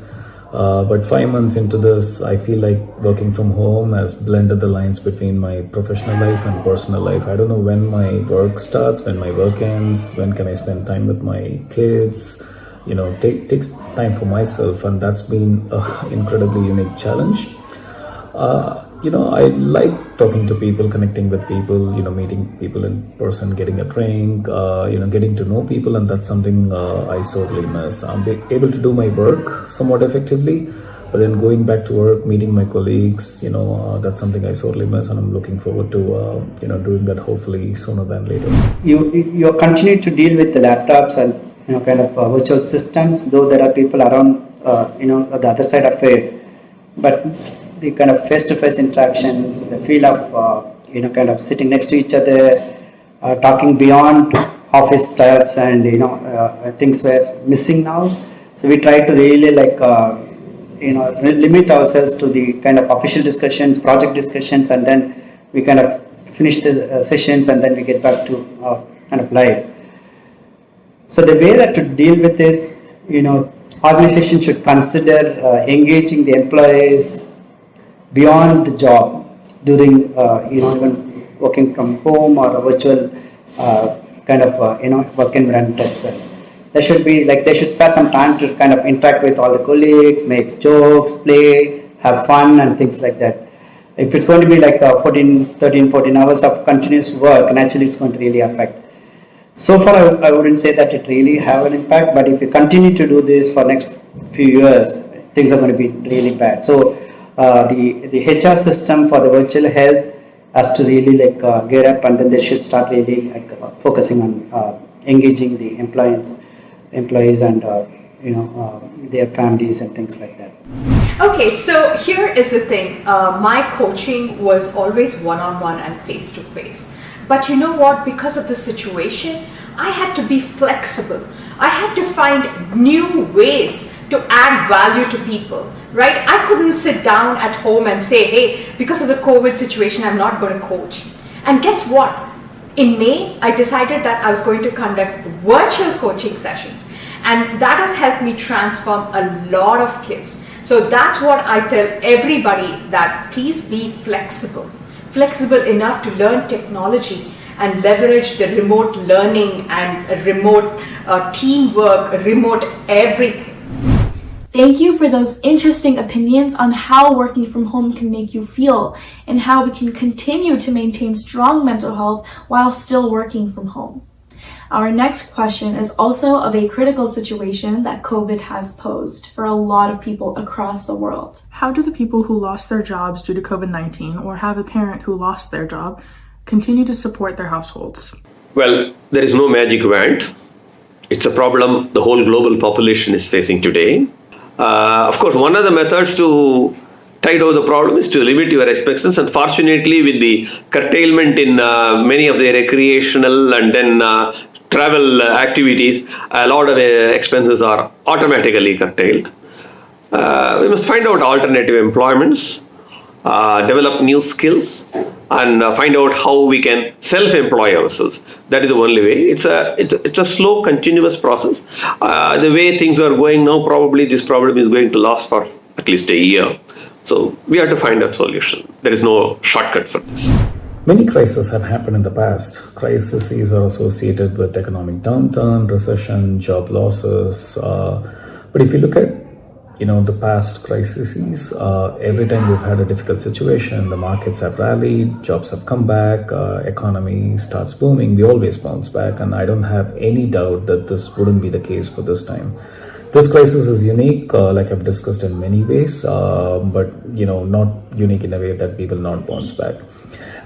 But 5 months into this, I feel like working from home has blended the lines between my professional life and personal life. I don't know when my work starts, when my work ends, when can I spend time with my kids, take time for myself, and that's been an incredibly unique challenge. I like talking to people, connecting with people, meeting people in person, getting a drink, getting to know people, and that's something I sorely miss. I'm able to do my work somewhat effectively, but then going back to work, meeting my colleagues, that's something I sorely miss, and I'm looking forward to, doing that hopefully sooner than later.
You continue to deal with the laptops and, virtual systems, though there are people around, the other side of it, but the kind of face-to-face interactions, the feel of sitting next to each other, talking beyond office styles, and things were missing now. So we try to really limit ourselves to the kind of official discussions, project discussions, and then we kind of finish the sessions, and then we get back to live. So the way that to deal with this, organization should consider engaging the employees beyond the job during even working from home or a virtual work environment as well. There should be they should spare some time to kind of interact with all the colleagues, make jokes, play, have fun, and things like that. If it's going to be 14 hours of continuous work, naturally it's going to really affect. So far, I wouldn't say that it really have an impact, but if you continue to do this for next few years, things are going to be really bad. So the HR system for the virtual health has to really gear up, and then they should start really focusing on engaging the employees and their families and things like that.
Okay, so here is the thing. My coaching was always one-on-one and face-to-face. But you know what? Because of the situation, I had to be flexible. I had to find new ways to add value to people, right? I couldn't sit down at home and say, hey, because of the COVID situation, I'm not going to coach. And guess what? In May, I decided that I was going to conduct virtual coaching sessions. And that has helped me transform a lot of kids. So that's what I tell everybody, that please be flexible. Flexible enough to learn technology and leverage the remote learning and remote teamwork, remote everything.
Thank you for those interesting opinions on how working from home can make you feel and how we can continue to maintain strong mental health while still working from home. Our next question is also of a critical situation that COVID has posed for a lot of people across the world.
How do the people who lost their jobs due to COVID-19 or have a parent who lost their job continue to support their households?
Well, there is no magic wand. It's a problem the whole global population is facing today. Of course, one of the methods to tide over the problem is to limit your expenses, and fortunately with the curtailment in many of the recreational and then travel activities, a lot of expenses are automatically curtailed. We must find out alternative employments, develop new skills, and find out how we can self-employ ourselves. That is the only way. It's a slow, continuous process. The way things are going now, probably this problem is going to last for at least a year. So we have to find a solution. There is no shortcut for this.
Many crises have happened in the past. Crises are associated with economic downturn, recession, job losses. But if you look at the past crises, every time we've had a difficult situation, the markets have rallied, jobs have come back, economy starts booming, we always bounce back, and I don't have any doubt that this wouldn't be the case for this time. This crisis is unique, like I've discussed in many ways, but not unique in a way that we will not bounce back.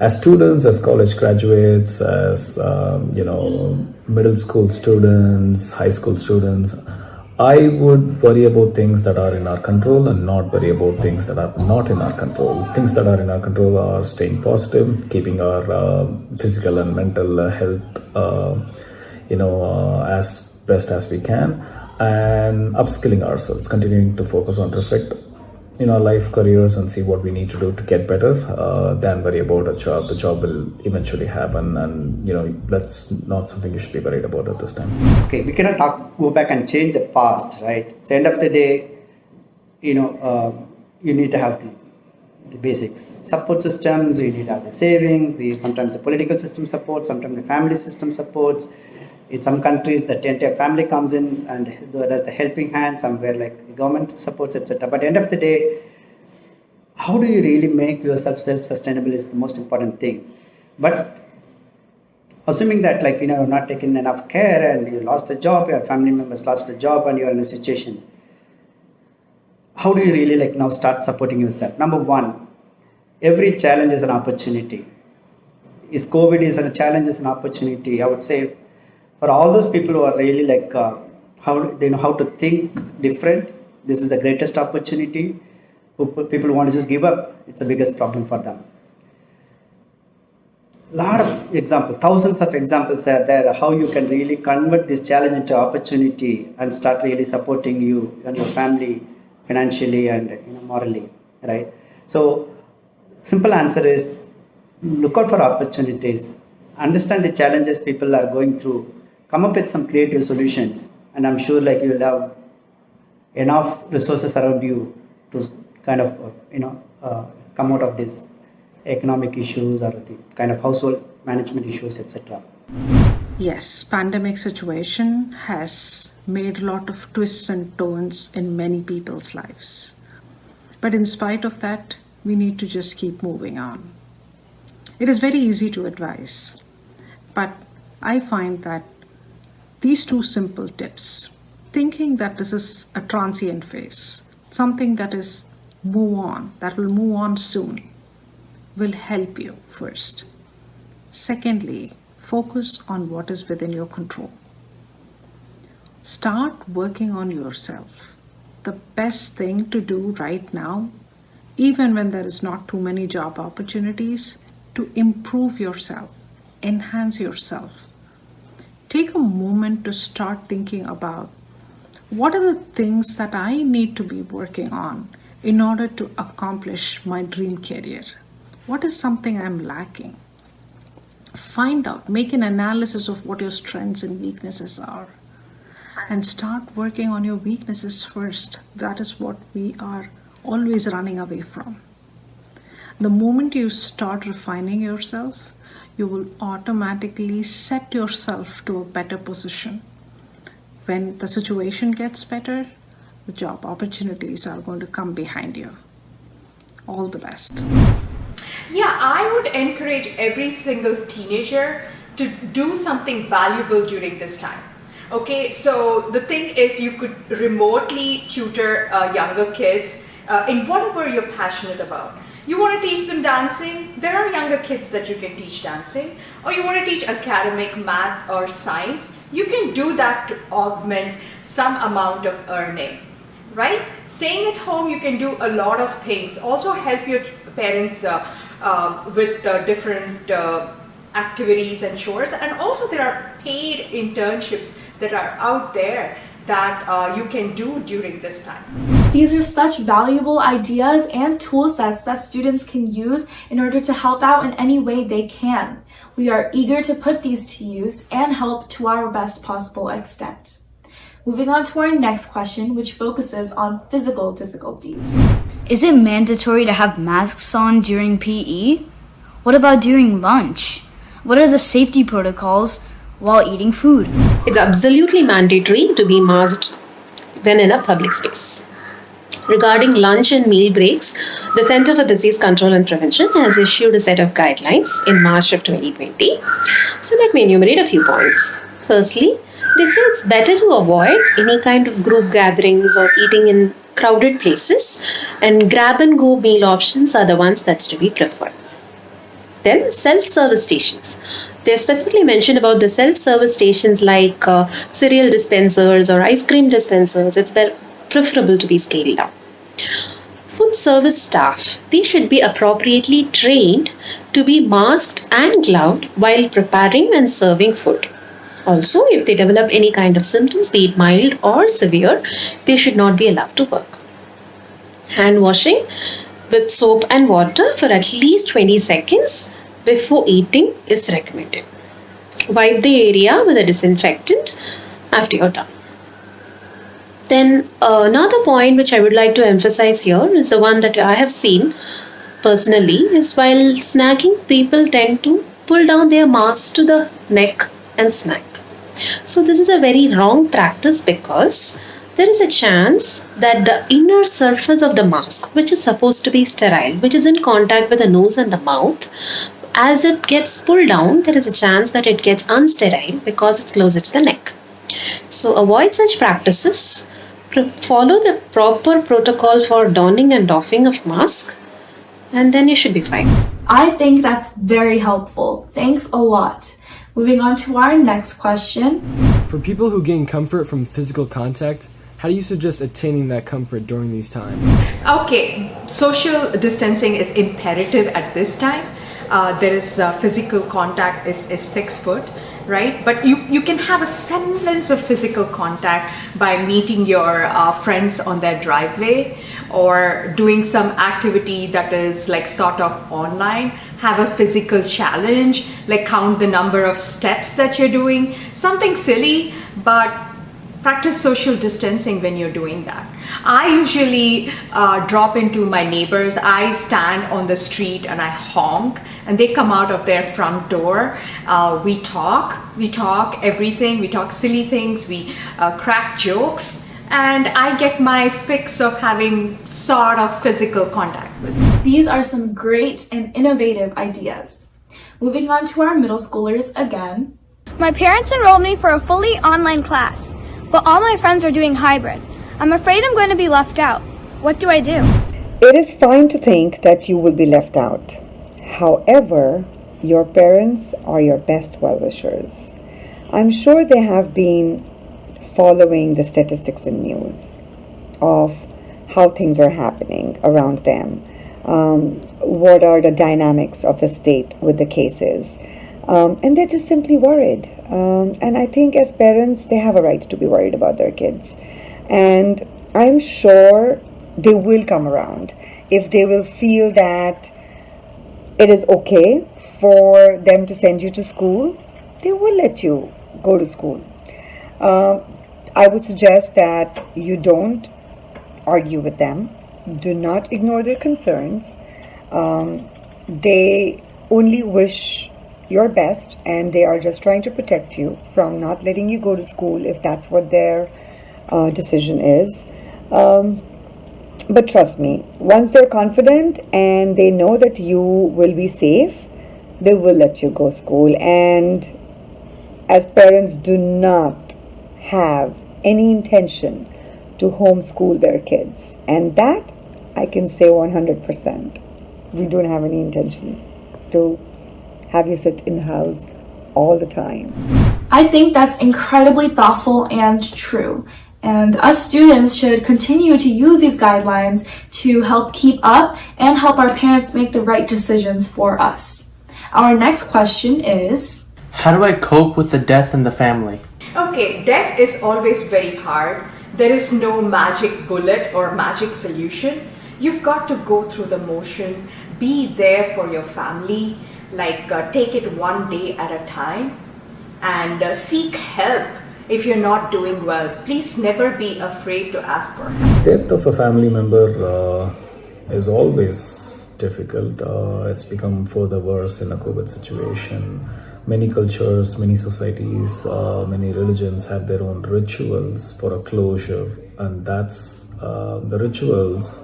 As students, as college graduates, as middle school students, high school students, I would worry about things that are in our control and not worry about things that are not in our control. Things that are in our control are staying positive, keeping our physical and mental health, as best as we can, and upskilling ourselves, continuing to focus on reflect in our life careers and see what we need to do to get better, than worry about a job. The job will eventually happen, and that's not something you should be worried about at this time.
Okay, we cannot go back and change the past, right? At the end of the day, you need to have the basics, support systems. You need to have the savings. Sometimes the political system supports, sometimes the family system supports. In some countries, the entire family comes in and does the helping hand. Somewhere like the government supports, etc. But at the end of the day, how do you really make yourself self-sustainable is the most important thing. But assuming that you're not taking enough care and you lost the job, your family members lost the job, and you're in a situation, how do you really now start supporting yourself? Number one, every challenge is an opportunity. Is COVID is a challenge, is an opportunity. I would say, for all those people who are really how they know how to think different, this is the greatest opportunity. People who want to just give up, it's the biggest problem for them. Lot of examples, thousands of examples are there how you can really convert this challenge into opportunity and start really supporting you and your family financially and morally, right? So simple answer is look out for opportunities, understand the challenges people are going through, come up with some creative solutions, and I'm sure you'll have enough resources around you to kind of come out of these economic issues or the kind of household management issues, etc.
Yes, pandemic situation has made a lot of twists and turns in many people's lives. But in spite of that, we need to just keep moving on. It is very easy to advise, but I find that these two simple tips, thinking that this is a transient phase, something that is that will move on soon, will help you first. Secondly, focus on what is within your control. Start working on yourself. The best thing to do right now, even when there is not too many job opportunities, to improve yourself, enhance yourself. Take a moment to start thinking about what are the things that I need to be working on in order to accomplish my dream career. What is something I'm lacking? Find out, make an analysis of what your strengths and weaknesses are, and start working on your weaknesses first. That is what we are always running away from. The moment you start refining yourself, you will automatically set yourself to a better position. When the situation gets better, the job opportunities are going to come behind you. All the best.
Yeah, I would encourage every single teenager to do something valuable during this time. Okay, so the thing is, you could remotely tutor younger kids in whatever you're passionate about. You want to teach them dancing? There are younger kids that you can teach dancing. Or you want to teach academic, math or science? You can do that to augment some amount of earning, right? Staying at home, you can do a lot of things. Also help your parents with different activities and chores. And also there are paid internships that are out there that you can do during this time.
These are such valuable ideas and tool sets that students can use in order to help out in any way they can. We are eager to put these to use and help to our best possible extent. Moving on to our next question, which focuses on physical difficulties.
Is it mandatory to have masks on during PE? What about during lunch? What are the safety protocols while eating food?
It's absolutely mandatory to be masked when in a public space. Regarding lunch and meal breaks, the Center for Disease Control and Prevention has issued a set of guidelines in March of 2020. So let me enumerate a few points. Firstly, they say it's better to avoid any kind of group gatherings or eating in crowded places, and grab and go meal options are the ones that's to be preferred. Then self-service stations. They've specifically mentioned about the self-service stations like cereal dispensers or ice cream dispensers. It's preferable to be scaled down. Food service staff, they should be appropriately trained to be masked and gloved while preparing and serving food. Also, if they develop any kind of symptoms, be it mild or severe, they should not be allowed to work. Hand washing with soap and water for at least 20 seconds before eating is recommended. Wipe the area with a disinfectant after you're done. Then another point which I would like to emphasize here is the one that I have seen personally is while snacking, people tend to pull down their masks to the neck and snack. So this is a very wrong practice because there is a chance that the inner surface of the mask, which is supposed to be sterile, which is in contact with the nose and the mouth, as it gets pulled down, there is a chance that it gets unsterile because it's closer to the neck. So avoid such practices. Follow the proper protocol for donning and doffing of mask, and then you should be fine.
I think that's very helpful. Thanks a lot. Moving on to our next question.
For people who gain comfort from physical contact, how do you suggest attaining that comfort during these times?
Okay, social distancing is imperative at this time. There is physical contact is 6 foot, right? But you can have a semblance of physical contact by meeting your friends on their driveway or doing some activity that is like sort of online. Have a physical challenge, like count the number of steps that you're doing. Something silly, but practice social distancing when you're doing that. I usually drop into my neighbors. I stand on the street and I honk and they come out of their front door. We talk everything. We talk silly things. We crack jokes. And I get my fix of having sort of physical contact with them.
These are some great and innovative ideas. Moving on to our middle schoolers again.
My parents enrolled me for a fully online class, but all my friends are doing hybrid. I'm afraid I'm going to be left out. What do I do?
It is fine to think that you will be left out. However, your parents are your best well-wishers. I'm sure they have been following the statistics and news of how things are happening around them. What are the dynamics of the state with the cases? And they're just simply worried. And I think as parents, they have a right to be worried about their kids. And I'm sure they will come around. If they will feel that it is okay for them to send you to school, they will let you go to school. I would suggest that you don't argue with them. Do not ignore their concerns. They only wish your best and they are just trying to protect you from not letting you go to school if that's what their decision is. But trust me, once they're confident and they know that you will be safe, they will let you go to school. And as parents, do not have any intention to homeschool their kids. And that I can say 100%. We don't have any intentions to have you sit in the house all the time.
I think that's incredibly thoughtful and true. And us students should continue to use these guidelines to help keep up and help our parents make the right decisions for us. Our next question is,
how do I cope with the death in the family?
Okay, death is always very hard. There is no magic bullet or magic solution. You've got to go through the motion, be there for your family, take it one day at a time, and seek help if you're not doing well. Please never be afraid to ask for help.
Death of a family member is always difficult. It's become further worse in a COVID situation. Many cultures, many societies, many religions have their own rituals for a closure and that's the rituals.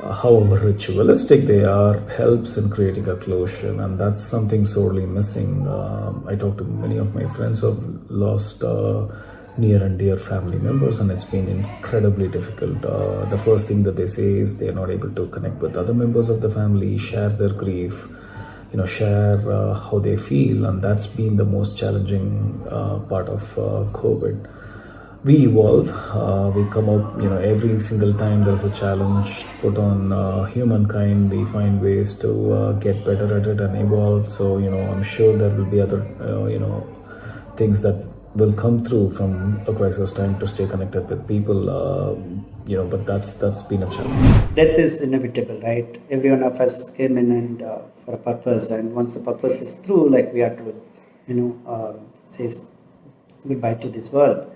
However ritualistic they are, helps in creating a closure, and that's something sorely missing. I talk to many of my friends who have lost near and dear family members, and it's been incredibly difficult. The first thing that they say is they are not able to connect with other members of the family, share their grief, share how they feel, and that's been the most challenging part of COVID. We evolve, we come up, every single time there's a challenge put on humankind, we find ways to get better at it and evolve. So, I'm sure there will be other, things that will come through from a crisis time to stay connected with people, but that's been a challenge.
Death is inevitable, right? Every one of us came in and for a purpose, and once the purpose is through, like we have to, say goodbye to this world.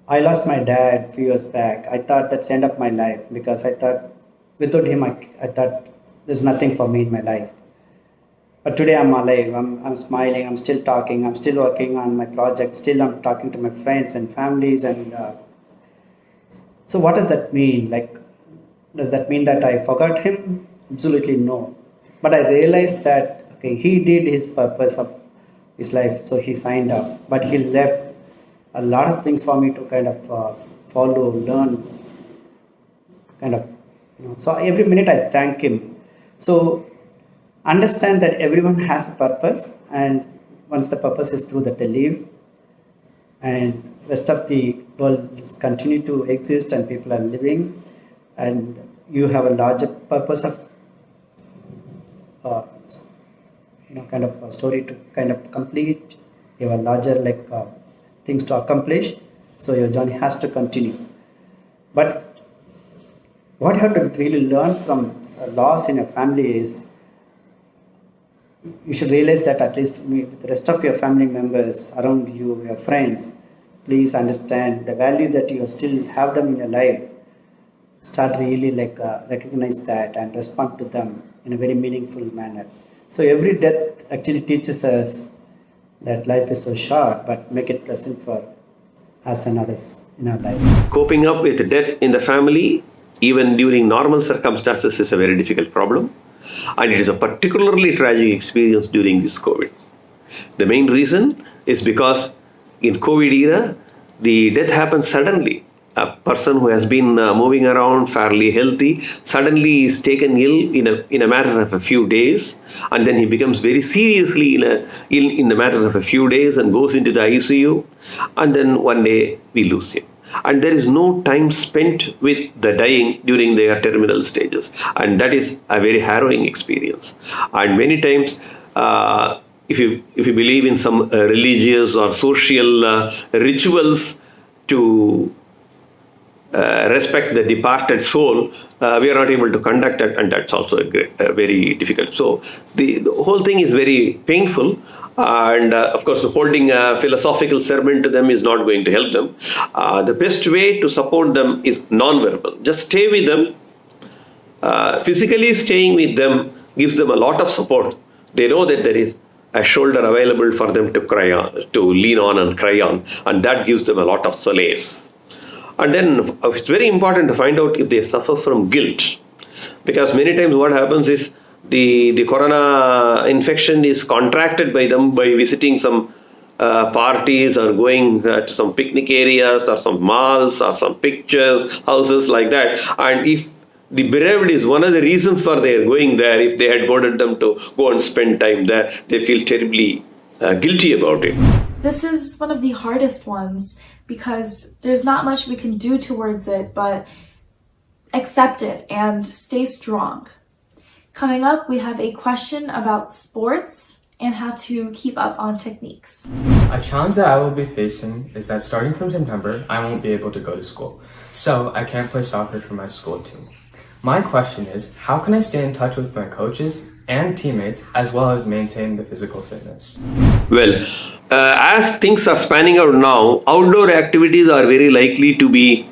I lost my dad a few years back. I thought that's the end of my life, because I thought without him, I thought there's nothing for me in my life. But today I'm alive, I'm smiling, I'm still talking, I'm still working on my project, still I'm talking to my friends and families. And so what does that mean? Like, does that mean that I forgot him? Absolutely no. But I realized that, okay, he did his purpose of his life, so he signed off. But he left a lot of things for me to kind of follow, learn, kind of, So every minute I thank him. So understand that everyone has a purpose, and once the purpose is through, that they leave, and rest of the world is continue to exist and people are living, and you have a larger purpose of kind of a story to kind of complete. You have a larger things to accomplish, so your journey has to continue. But what you have to really learn from a loss in your family is, you should realize that at least with the rest of your family members around you, your friends, please understand the value that you still have them in your life. Start really recognize that and respond to them in a very meaningful manner. So every death actually teaches us that life is so short, but make it pleasant for us and others in our life.
Coping up with death in the family, even during normal circumstances, is a very difficult problem. And it is a particularly tragic experience during this COVID. The main reason is because in COVID era, the death happens suddenly. A person who has been moving around fairly healthy suddenly is taken ill in a matter of a few days, and then he becomes very seriously ill in the matter of a few days and goes into the ICU, and then one day we lose him. And there is no time spent with the dying during their terminal stages, and that is a very harrowing experience. And many times, if you believe in some religious or social rituals to respect the departed soul, we are not able to conduct that, and that's also very difficult. So the whole thing is very painful, and of course holding a philosophical sermon to them is not going to help them. The best way to support them is non-verbal. Just stay with them. Physically staying with them gives them a lot of support. They know that there is a shoulder available for them to cry on, to lean on and cry on, and that gives them a lot of solace. And then it's very important to find out if they suffer from guilt, because many times what happens is the corona infection is contracted by them by visiting some parties or going to some picnic areas or some malls or some pictures, houses like that. And if the bereaved is one of the reasons for their going there, if they had wanted them to go and spend time there, they feel terribly guilty about it.
This is one of the hardest ones because there's not much we can do towards it, but accept it and stay strong. Coming up, we have a question about sports and how to keep up on techniques.
A challenge that I will be facing is that starting from September, I won't be able to go to school, so I can't play soccer for my school team. My question is, how can I stay in touch with my coaches and teammates as well as maintain the physical fitness?
Well, as things are spanning out now, outdoor activities are very likely to be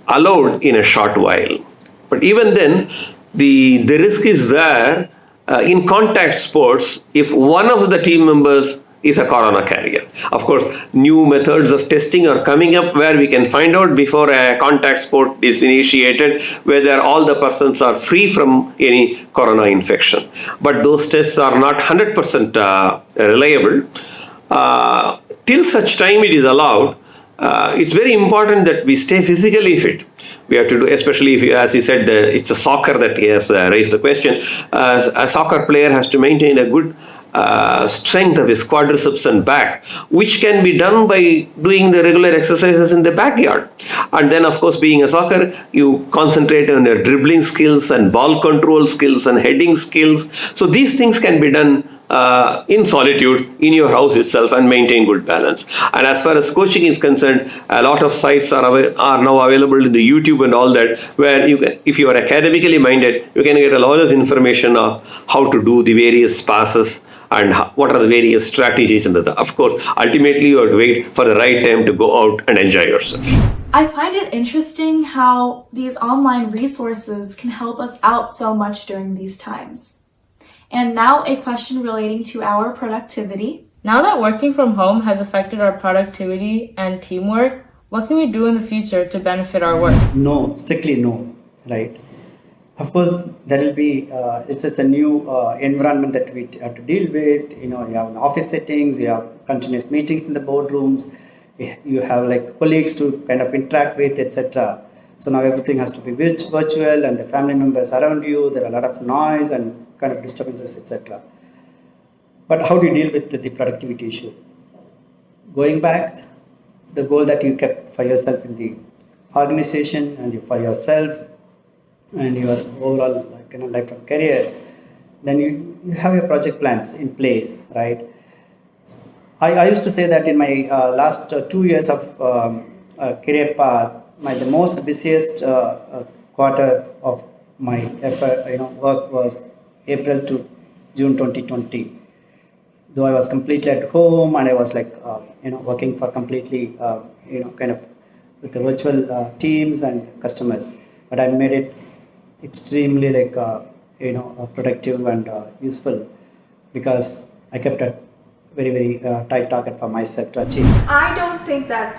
allowed in a short while. But even then, the risk is there in contact sports. If one of the team members is a corona carrier. Of course, new methods of testing are coming up where we can find out before a contact sport is initiated whether all the persons are free from any corona infection. But those tests are not 100% reliable. Till such time it is allowed, it's very important that we stay physically fit. We have to do, especially if, as he said, it's a soccer that he has raised the question. A soccer player has to maintain a good strength of his quadriceps and back, which can be done by doing the regular exercises in the backyard. And then, of course, being a soccer, you concentrate on your dribbling skills and ball control skills and heading skills. So these things can be done in solitude in your house itself and maintain good balance. And as far as coaching is concerned, a lot of sites are now available in the YouTube and all that, where you can, if you are academically minded, you can get a lot of information of how to do the various passes and what are the various strategies. And of course, ultimately you have to wait for the right time to go out and enjoy yourself.
I find it interesting how these online resources can help us out so much during these times. And now a question relating to our productivity.
Now that working from home has affected our productivity and teamwork, what can we do in the future to benefit our work?
No, strictly no, right? Of course, there will be, it's a new environment that we have to deal with. You know, you have office settings, you have continuous meetings in the boardrooms, you have like colleagues to kind of interact with, etc. So now everything has to be virtual, and the family members around you, there are a lot of noise and kind of disturbances, etc. But how do you deal with the productivity issue? Going back, the goal that you kept for yourself in the organization and for yourself and your overall lifetime career, then you have your project plans in place, right? I used to say that in my last 2 years of career path, the most busiest quarter of my effort, work was April to June 2020. Though I was completely at home and I was working for completely, kind of with the virtual teams and customers, but I made it extremely productive and useful because I kept a very, very tight target for myself to achieve.
I don't think that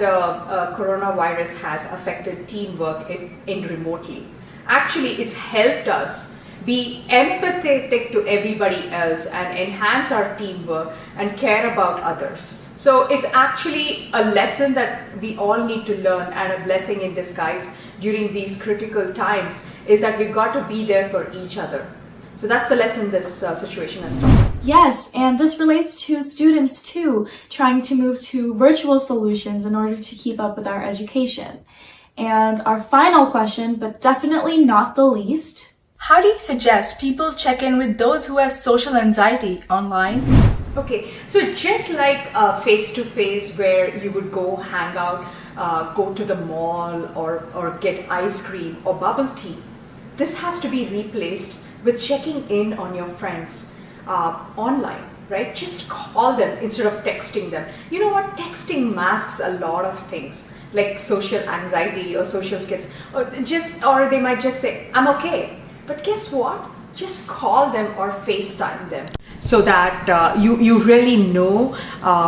coronavirus has affected teamwork in remotely. Actually, it's helped us be empathetic to everybody else and enhance our teamwork and care about others. So it's actually a lesson that we all need to learn, and a blessing in disguise during these critical times is that we've got to be there for each other. So that's the lesson this situation has taught.
Yes, and this relates to students too, trying to move to virtual solutions in order to keep up with our education. And our final question, but definitely not the least.
How do you suggest people check in with those who have social anxiety online?
Okay, so just like face-to-face where you would go hang out, go to the mall or get ice cream or bubble tea, this has to be replaced with checking in on your friends online, right? Just call them instead of texting them. You know what? Texting masks a lot of things like social anxiety or social skills, or they might just say, I'm okay. But guess what? Just call them or FaceTime them so that you really know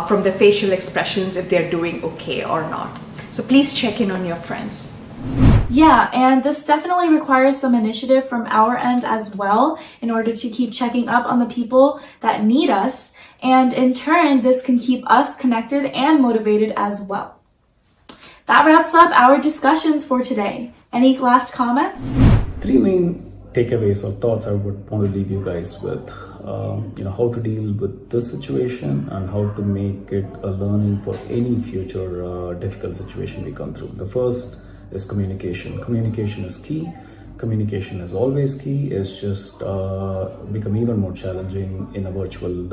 from the facial expressions if they're doing okay or not. So please check in on your friends.
Yeah, and this definitely requires some initiative from our end as well in order to keep checking up on the people that need us, and in turn, this can keep us connected and motivated as well. That wraps up our discussions for today. Any last comments?
3 main takeaways or thoughts I would want to leave you guys with. How to deal with this situation and how to make it a learning for any future difficult situation we come through. The first is communication. Communication is key. Communication is always key. It's just become even more challenging in a virtual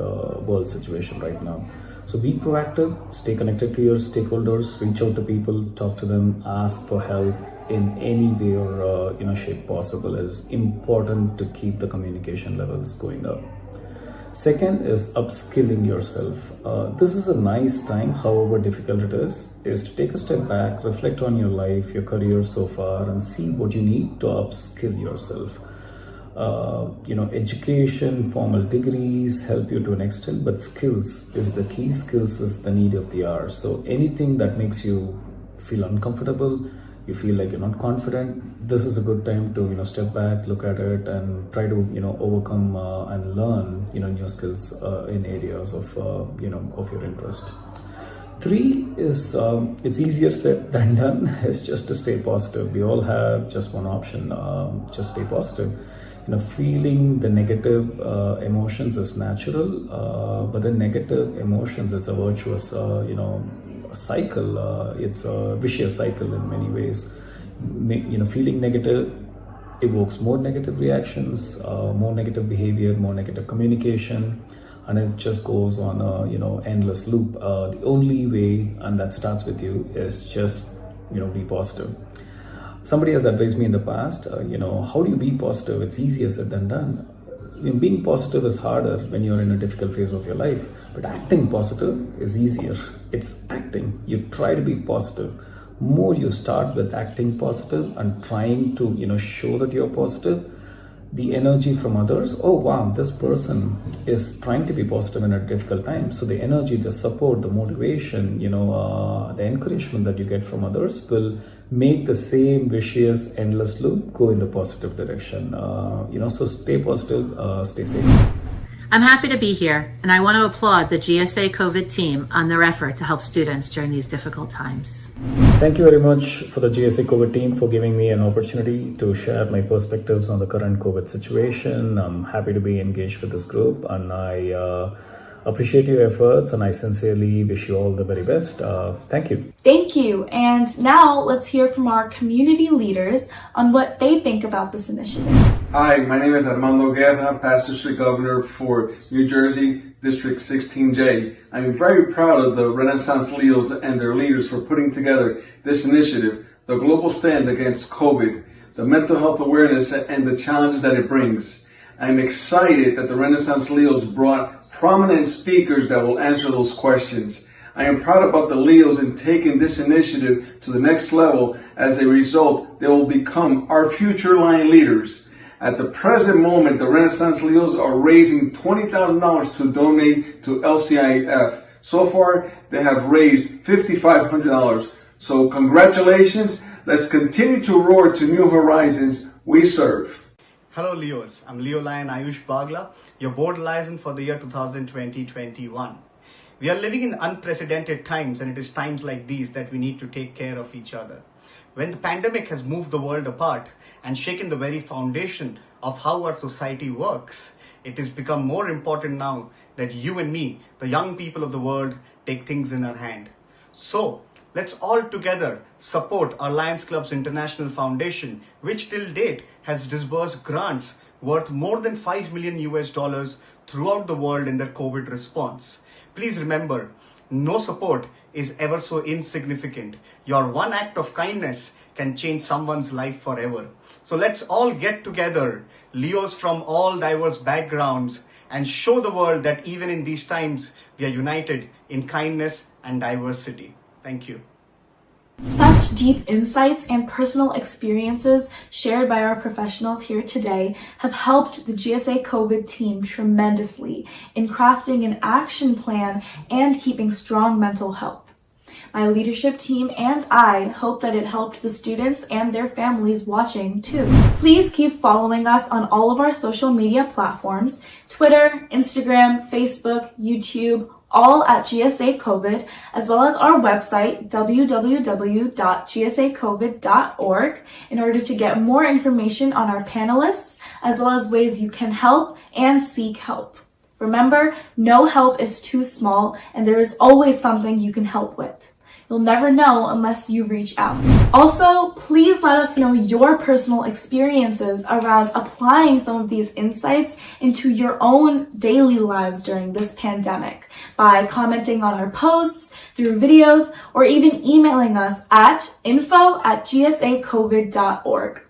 world situation right now. So be proactive, stay connected to your stakeholders, reach out to people, talk to them, ask for help in any way or shape possible. It's important to keep the communication levels going up. Second is upskilling yourself. This is a nice time, however difficult it is to take a step back, reflect on your life, your career so far, and see what you need to upskill yourself. Education, formal degrees help you to an extent, but skills is the key. Skills is the need of the hour. So anything that makes you feel uncomfortable, you feel like you're not confident, this is a good time to step back, look at it, and try to overcome and learn new skills in areas of of your interest. 3 is it's easier said than done. It's just to stay positive. We all have just one option, just stay positive. Feeling the negative emotions is natural, but the negative emotions is a virtuous cycle. It's a vicious cycle in many ways. Feeling negative evokes more negative reactions, more negative behavior, more negative communication, and it just goes on a endless loop. The only way, and that starts with you, is just be positive. Somebody has advised me in the past, how do you be positive? It's easier said than done. Being positive is harder when you're in a difficult phase of your life, but acting positive is easier. It's acting. You try to be positive. More you start with acting positive and trying to show that you're positive, the energy from others, oh wow, this person is trying to be positive in a difficult time. So the energy, the support, the motivation, the encouragement that you get from others will make the same vicious endless loop go in the positive direction. So stay positive, stay safe.
I'm happy to be here, and I want to applaud the GSA COVID team on their effort to help students during these difficult times.
Thank you very much for the GSA COVID team for giving me an opportunity to share my perspectives on the current COVID situation. I'm happy to be engaged with this group, and I appreciate your efforts, and I sincerely wish you all the very best. Thank you.
Thank you. And now let's hear from our community leaders on what they think about this initiative.
Hi, my name is 𝗟𝗩𝗡, Past District Governor for New Jersey, District 16J. I'm very proud of the Renaissance Leos and their leaders for putting together this initiative, the global stand against COVID, the mental health awareness and the challenges that it brings. I'm excited that the Renaissance Leos brought prominent speakers that will answer those questions. I am proud about the Leos in taking this initiative to the next level. As a result, they will become our future line leaders. At the present moment, the Renaissance Leos are raising $20,000 to donate to LCIF. So far, they have raised $5,500. So congratulations. Let's continue to roar to new horizons. We serve.
Hello Leos, I'm Leo Lion Ayush Bagla, your board liaison for the year 2020-21. We are living in unprecedented times, and it is times like these that we need to take care of each other. When the pandemic has moved the world apart and shaken the very foundation of how our society works, it has become more important now that you and me, the young people of the world, take things in our hand. So, let's all together support our Lions Clubs International Foundation, which till date has disbursed grants worth more than $5 million throughout the world in their COVID response. Please remember, no support is ever so insignificant. Your one act of kindness can change someone's life forever. So let's all get together, Leos from all diverse backgrounds, and show the world that even in these times, we are united in kindness and diversity. Thank you.
Such deep insights and personal experiences shared by our professionals here today have helped the GSA COVID team tremendously in crafting an action plan and keeping strong mental health. My leadership team and I hope that it helped the students and their families watching too. Please keep following us on all of our social media platforms, Twitter, Instagram, Facebook, YouTube, all at GSA COVID, as well as our website, www.gsacovid.org, in order to get more information on our panelists, as well as ways you can help and seek help. Remember, no help is too small, and there is always something you can help with. You'll never know unless you reach out. Also, please let us know your personal experiences around applying some of these insights into your own daily lives during this pandemic by commenting on our posts, through videos, or even emailing us at info@gsacovid.org.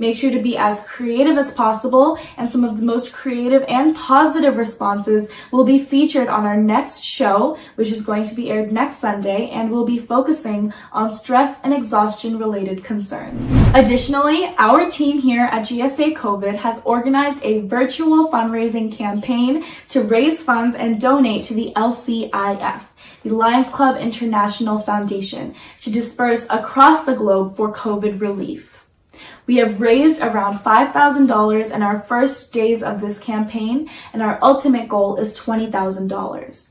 Make sure to be as creative as possible, and some of the most creative and positive responses will be featured on our next show, which is going to be aired next Sunday, and we'll be focusing on stress and exhaustion related concerns. Additionally, our team here at GSA COVID has organized a virtual fundraising campaign to raise funds and donate to the LCIF, the Lions Club International Foundation, to disperse across the globe for COVID relief. We have raised around $5,000 in our first days of this campaign, and our ultimate goal is $20,000.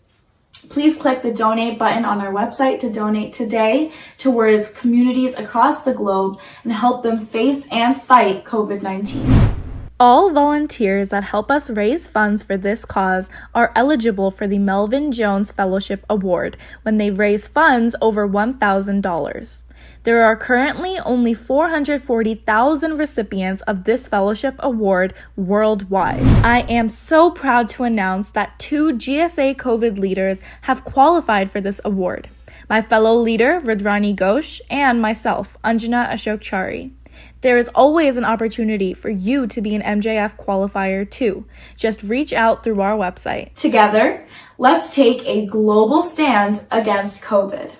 Please click the donate button on our website to donate today towards communities across the globe and help them face and fight COVID-19.
All volunteers that help us raise funds for this cause are eligible for the Melvin Jones Fellowship Award when they raise funds over $1,000. There are currently only 440,000 recipients of this fellowship award worldwide. I am so proud to announce that 2 GSA COVID leaders have qualified for this award. My fellow leader, Rudrani Ghosh, and myself, 𝗟𝗓𝗡. There is always an opportunity for you to be an MJF qualifier too. Just reach out through our website.
Together, let's take a global stand against COVID.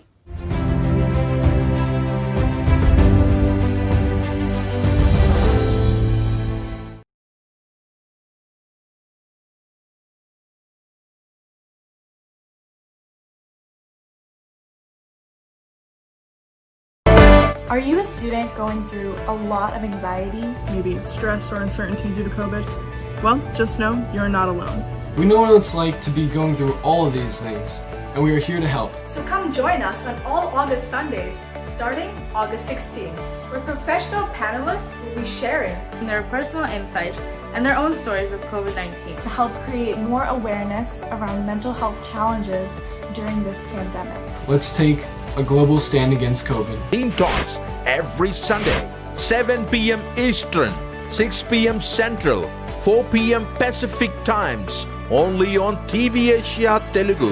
Are you a student going through a lot of anxiety?
Maybe stress or uncertainty due to COVID? Well, just know you're not alone.
We know what it's like to be going through all of these things, and we are here to help.
So come join us on all August Sundays, starting August 16th, where professional panelists will be sharing
their personal insights and their own stories of COVID-19
to help create more awareness around mental health challenges during this pandemic.
Let's take a global stand against COVID.
Teen Talks every Sunday, 7 p.m. Eastern, 6 p.m. Central, 4 p.m. Pacific times, only on TVASIA Telugu.